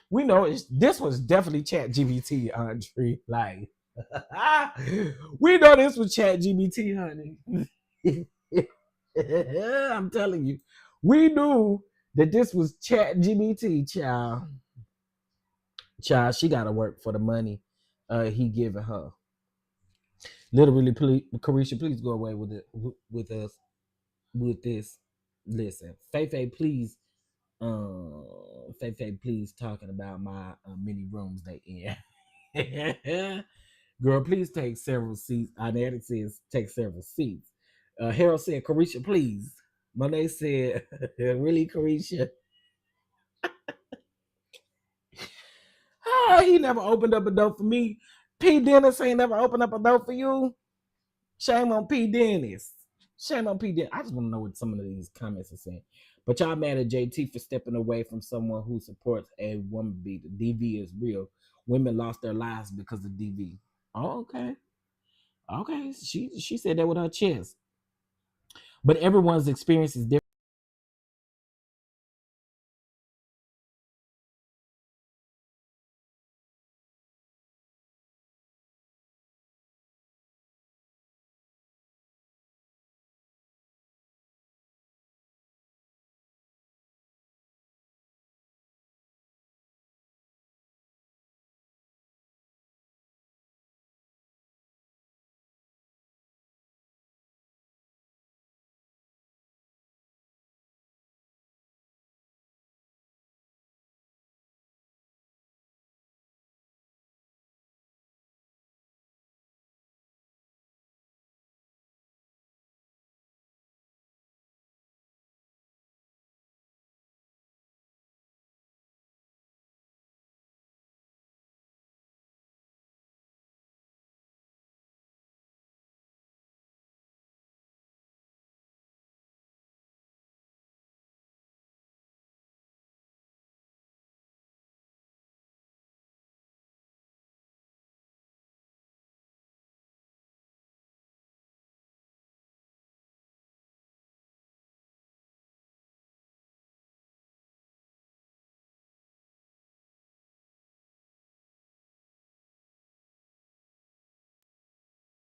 [SPEAKER 1] We know this was definitely ChatGPT, Andre. Like, we know this was ChatGPT, honey. I'm telling you, we knew that this was ChatGPT, child. Child, she got to work for the money he giving her. Literally, please, Carisha, please go away with it with us with this. Listen, Faye, please. Faye, please talking about my many rooms they in. Girl, please take several seats. Inetic says take several seats. Harold said, Carisha, please. Monet said, really, Carisha? Oh, he never opened up a door for me. P. Dennis ain't never opened up a door for you. Shame on P. Dennis. Shame on P. Dennis. I just want to know what some of these comments are saying. But y'all mad at JT for stepping away from someone who supports a woman beater. DV is real. Women lost their lives because of DV. Oh, okay. Okay. She said that with her chest. But everyone's experience is different.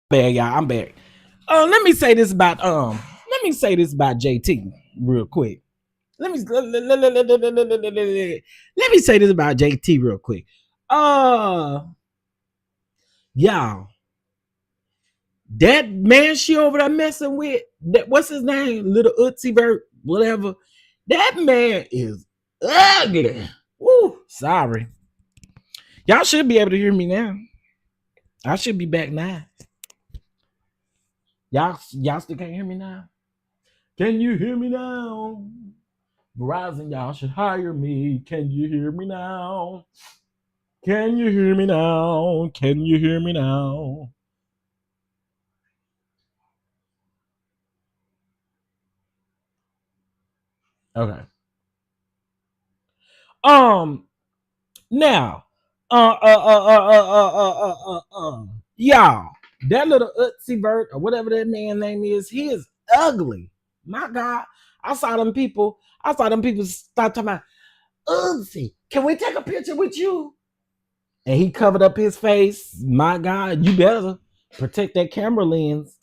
[SPEAKER 1] Bad, y'all. I'm back. Let me say this about JT real quick. Let me say this about JT real quick. Y'all, that man she over there messing with, that what's his name? Little Utsy Vert, whatever. That man is ugly. Woo, sorry. Y'all should be able to hear me now. I should be back now. Y'all still can't hear me now? Can you hear me now? Verizon, y'all should hire me. Can you hear me now? Can you hear me now? Can you hear me now? Okay. Now, y'all, that little Utsy Vert or whatever that man name is, he is ugly. My God, I saw them people start talking about, Utsy, can we take a picture with you? And he covered up his face. My God, you better protect that camera lens.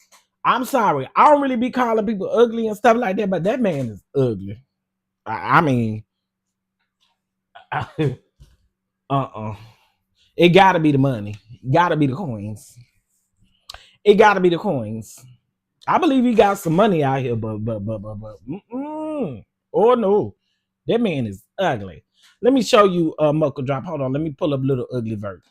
[SPEAKER 1] I'm sorry, I don't really be calling people ugly and stuff like that, but that man is ugly. I mean, it gotta be the money. Gotta be the coins. It gotta be the coins. I believe he got some money out here, but oh no, that man is ugly. Let me show you Muckle Drop. Hold on, let me pull up Little Ugly Vert.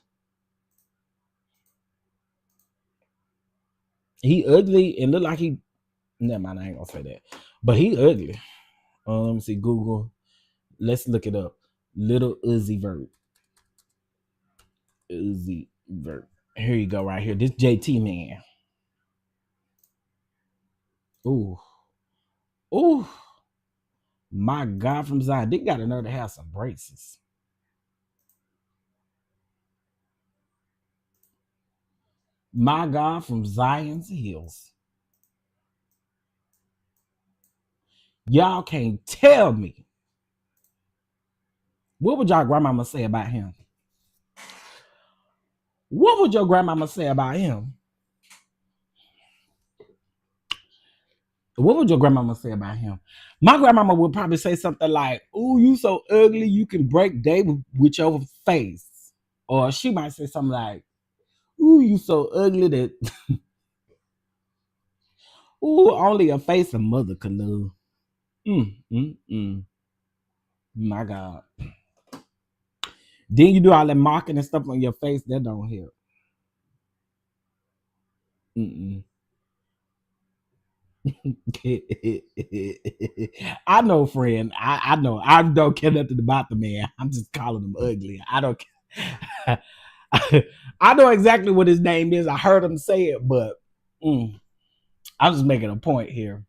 [SPEAKER 1] He ugly and look like he. Never mind, I ain't gonna say that. But he ugly. Let me see Google. Let's look it up. Little Uzi Vert. Uzi Vert. Here you go, right here. This JT man. Ooh. Ooh. My God, from Zion. They got another to have some braces. My God, from Zion's Hills. Y'all can't tell me. What would y'all grandmama say about him? What would your grandmama say about him? What would your grandmama say about him? My grandmama would probably say something like, "Ooh, you so ugly, you can break day with your face." Or she might say something like, "Ooh, you so ugly that ooh, only a face a mother could love." My God. Then you do all that marking and stuff on your face, that don't help. I know, friend. I know. I don't care nothing about the man. I'm just calling him ugly. I don't care. I know exactly what his name is. I heard him say it, but I'm just making a point here.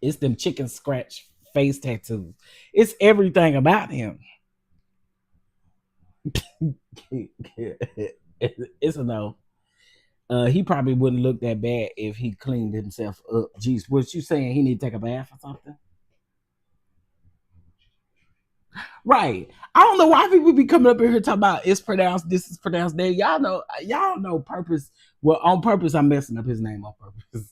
[SPEAKER 1] It's them chicken scratch face tattoos. It's everything about him. It's a no. He probably wouldn't look that bad if he cleaned himself up. Jeez, what you saying? He need to take a bath or something? Right. I don't know why people be coming up in here talking about it's pronounced this is pronounced that. Y'all know purpose. Well, on purpose, I'm messing up his name on purpose.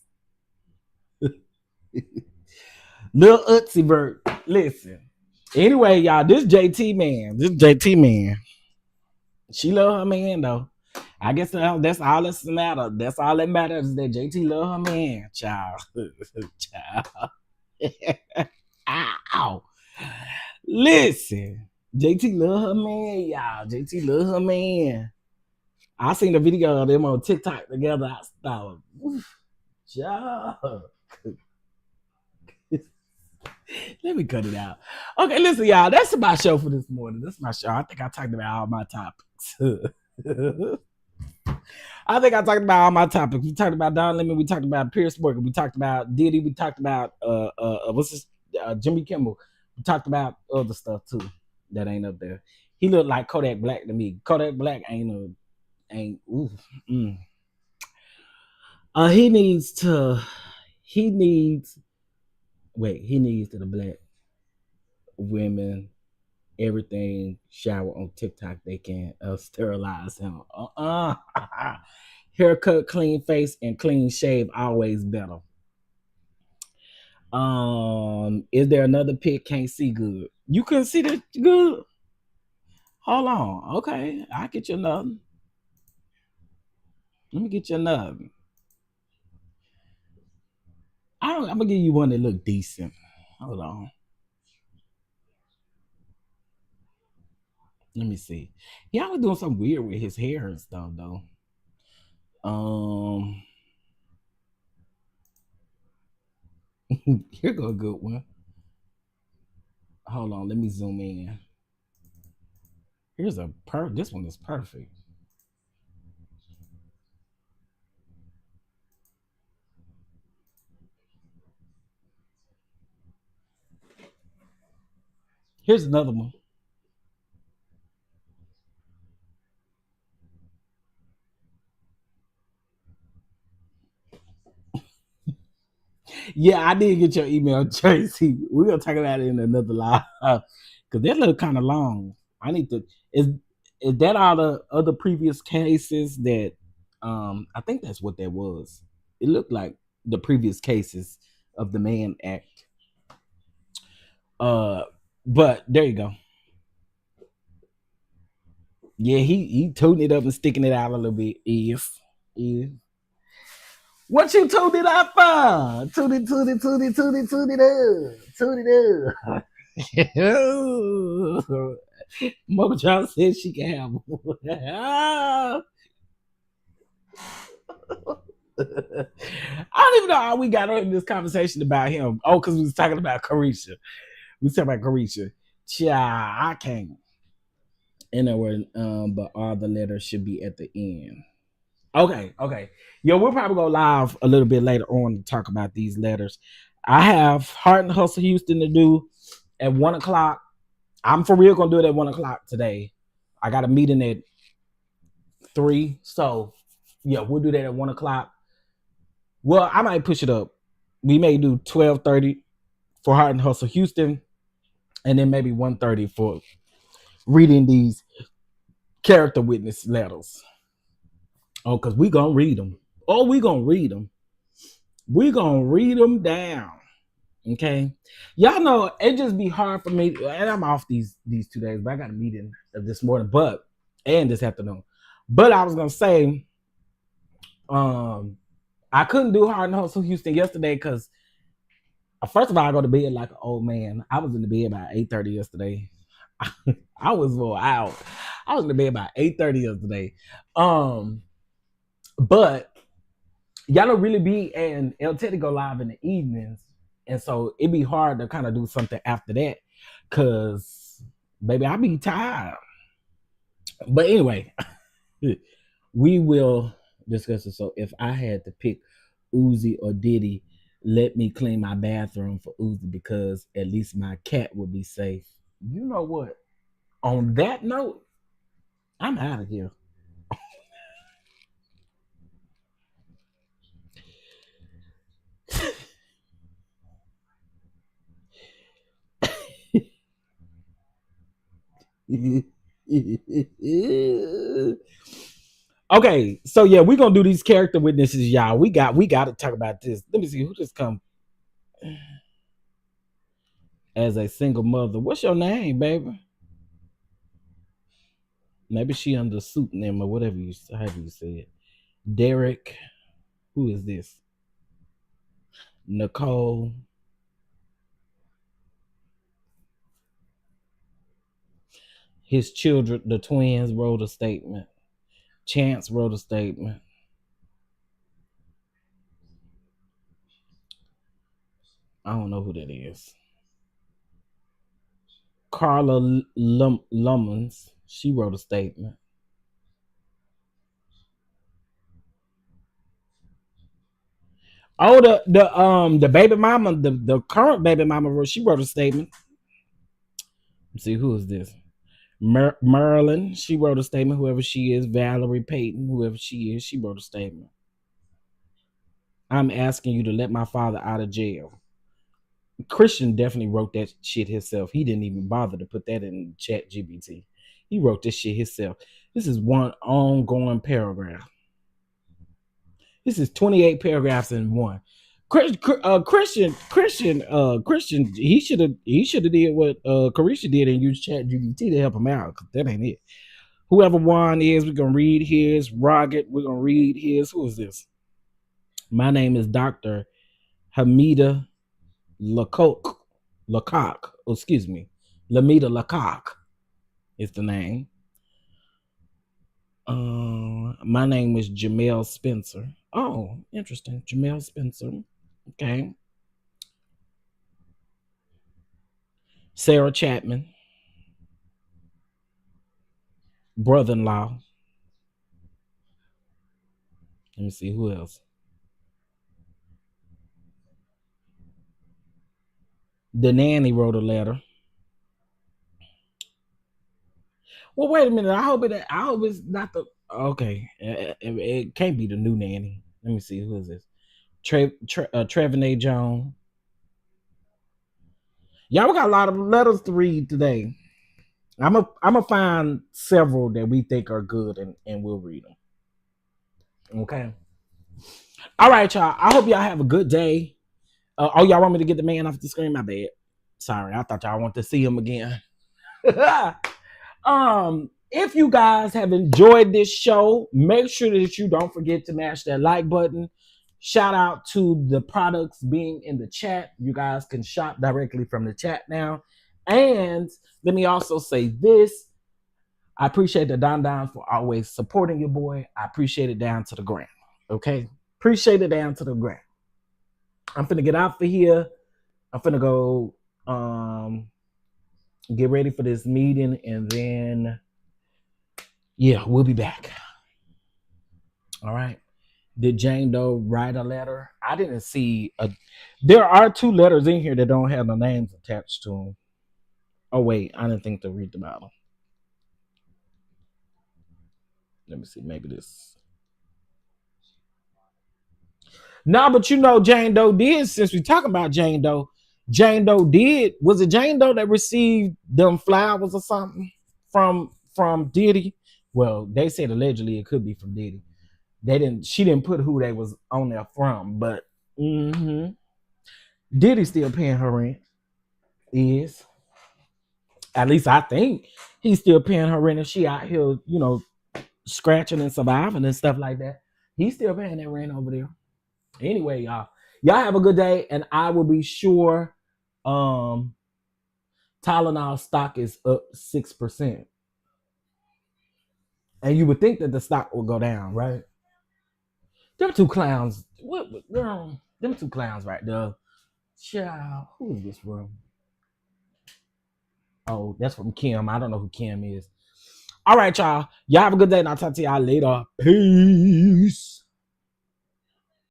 [SPEAKER 1] Lil Utsy Bird. Listen. Anyway, y'all, this JT man. She love her man though. I guess that's all that's matter. That's all that matters is that JT love her man, child. Child. Ow. Listen, JT love her man, y'all. JT love her man. I seen the video of them on TikTok together. I thought, child. Let me cut it out. Okay, listen, y'all. That's my show for this morning. That's my show. I think I talked about all my topics. We talked about Don Lemon. We talked about Piers Morgan. We talked about Diddy. We talked about Jimmy Kimmel. We talked about other stuff too that ain't up there. He looked like Kodak Black to me. Kodak Black he needs to the black women everything shower on TikTok they can sterilize him. Haircut, clean face, and clean shave always better. Is there another pic? Can't see good. You couldn't see that good? Hold on. Okay, I'll get you another. Let me get you another. I'm gonna give you one that look decent. Hold on. Let me see. Y'all was doing something weird with his hair and stuff though. Here go a good one. Hold on, let me zoom in. Here's this one is perfect. Here's another one. Yeah, I did get your email, Tracy. We're gonna talk about it in another live because that look kind of long. I need to. Is that all the other previous cases that? I think that's what that was. It looked like the previous cases of the Mann Act. But there you go. Yeah, he tooting it up and sticking it out a little bit. Is. What you tooted up for? Tooted up. Mama John said she can have one. I don't even know how we got on this conversation about him. Oh, because we was talking about Carisha. Child, I can't. In other words, but all the letters should be at the end. Okay. Yo, we'll probably go live a little bit later on to talk about these letters. I have Heart and Hustle Houston to do at 1:00. I'm for real gonna do it at 1:00 today. I got a meeting at 3. So yeah, we'll do that at 1:00. Well, I might push it up. We may do 12:30 for Heart and Hustle Houston, and then maybe 1:30 for reading these character witness letters. Oh, because we gonna read them. We gonna read them. We gonna read them down. Okay. Y'all know it just be hard for me. And I'm off these 2 days, but I got a meeting this morning, and this afternoon. But I was gonna say, I couldn't do Heart and Hustle Houston yesterday because first of all, I go to bed like an old man. I was in the bed by 8:30 yesterday. I was out. I was in the bed by 8:30 yesterday. But y'all don't really be, and El Teddy go live in the evenings, and so it'd be hard to kind of do something after that, cause baby, I be tired. But anyway, we will discuss it. So if I had to pick Uzi or Diddy, let me clean my bathroom for Uzi because at least my cat will be safe. You know what? On that note, I'm out of here. Okay, so yeah, we're gonna do these character witnesses, y'all. We got to talk about this. Let me see who just come as a single mother. What's your name, baby? Maybe she under pseudonym or whatever you say it. Derek. Who is this? Nicole. His children, the twins, wrote a statement. Chance wrote a statement. I don't know who that is. Carla Lummons, she wrote a statement. Oh, the baby mama, the current baby mama, she wrote a statement. Let's see, who is this? Marilyn, she wrote a statement. Whoever she is, Valerie Payton, whoever she is, she wrote a statement. I'm asking you to let my father out of jail. Christian definitely wrote that shit himself. He didn't even bother to put that in Chat GPT. He wrote this shit himself. This is one ongoing paragraph. This is 28 paragraphs in one. Christian, he should have did what Carisha did and used Chat GPT to help him out, because that ain't it. Whoever Juan is, we're gonna read his. Rocket, we're gonna read his. Who is this? My name is Dr. Hamida Lecoq. Excuse me. Lamita Lecoq is the name. My name is Jamel Spencer. Oh, interesting. Jamel Spencer. Okay. Sarah Chapman. Brother-in-law. Let me see who else. The nanny wrote a letter. Well, wait a minute. I hope it's not the. Okay, it can't be the new nanny. Let me see, who is this? Trevor Jones. Y'all, we got a lot of letters to read today. I'm gonna find several that we think are good, and we'll read them. Okay. All right, y'all. I hope y'all have a good day. Y'all want me to get the man off the screen? My bad. Sorry, I thought y'all want to see him again. If you guys have enjoyed this show, make sure that you don't forget to mash that like button. Shout out to the products being in the chat. You guys can shop directly from the chat now. And let me also say this. I appreciate the DonDons for always supporting your boy. I appreciate it down to the ground. Okay? Appreciate it down to the ground. I'm finna get out for here. I'm finna go get ready for this meeting, and then yeah, we'll be back. All right. Did Jane Doe write a letter? I didn't see there are 2 letters in here that don't have the names attached to them. Oh wait, I didn't think to read about them. Let me see, maybe this. No, but you know, Jane Doe did, since we're talking about Jane Doe did, was it Jane Doe that received them flowers or something from Diddy? Well, they said allegedly it could be from Diddy. She didn't put who they was on there from, but Diddy still paying her rent. Is. At least I think he's still paying her rent, and she out here, you know, scratching and surviving and stuff like that. He's still paying that rent over there. Anyway, y'all have a good day, and I will be sure Tylenol stock is up 6%. And you would think that the stock will go down, right? Them 2 clowns. What girl? Them 2 clowns right there. Child, who is this from? Oh, that's from Kim. I don't know who Kim is. All right, y'all. Y'all have a good day, and I'll talk to y'all later. Peace.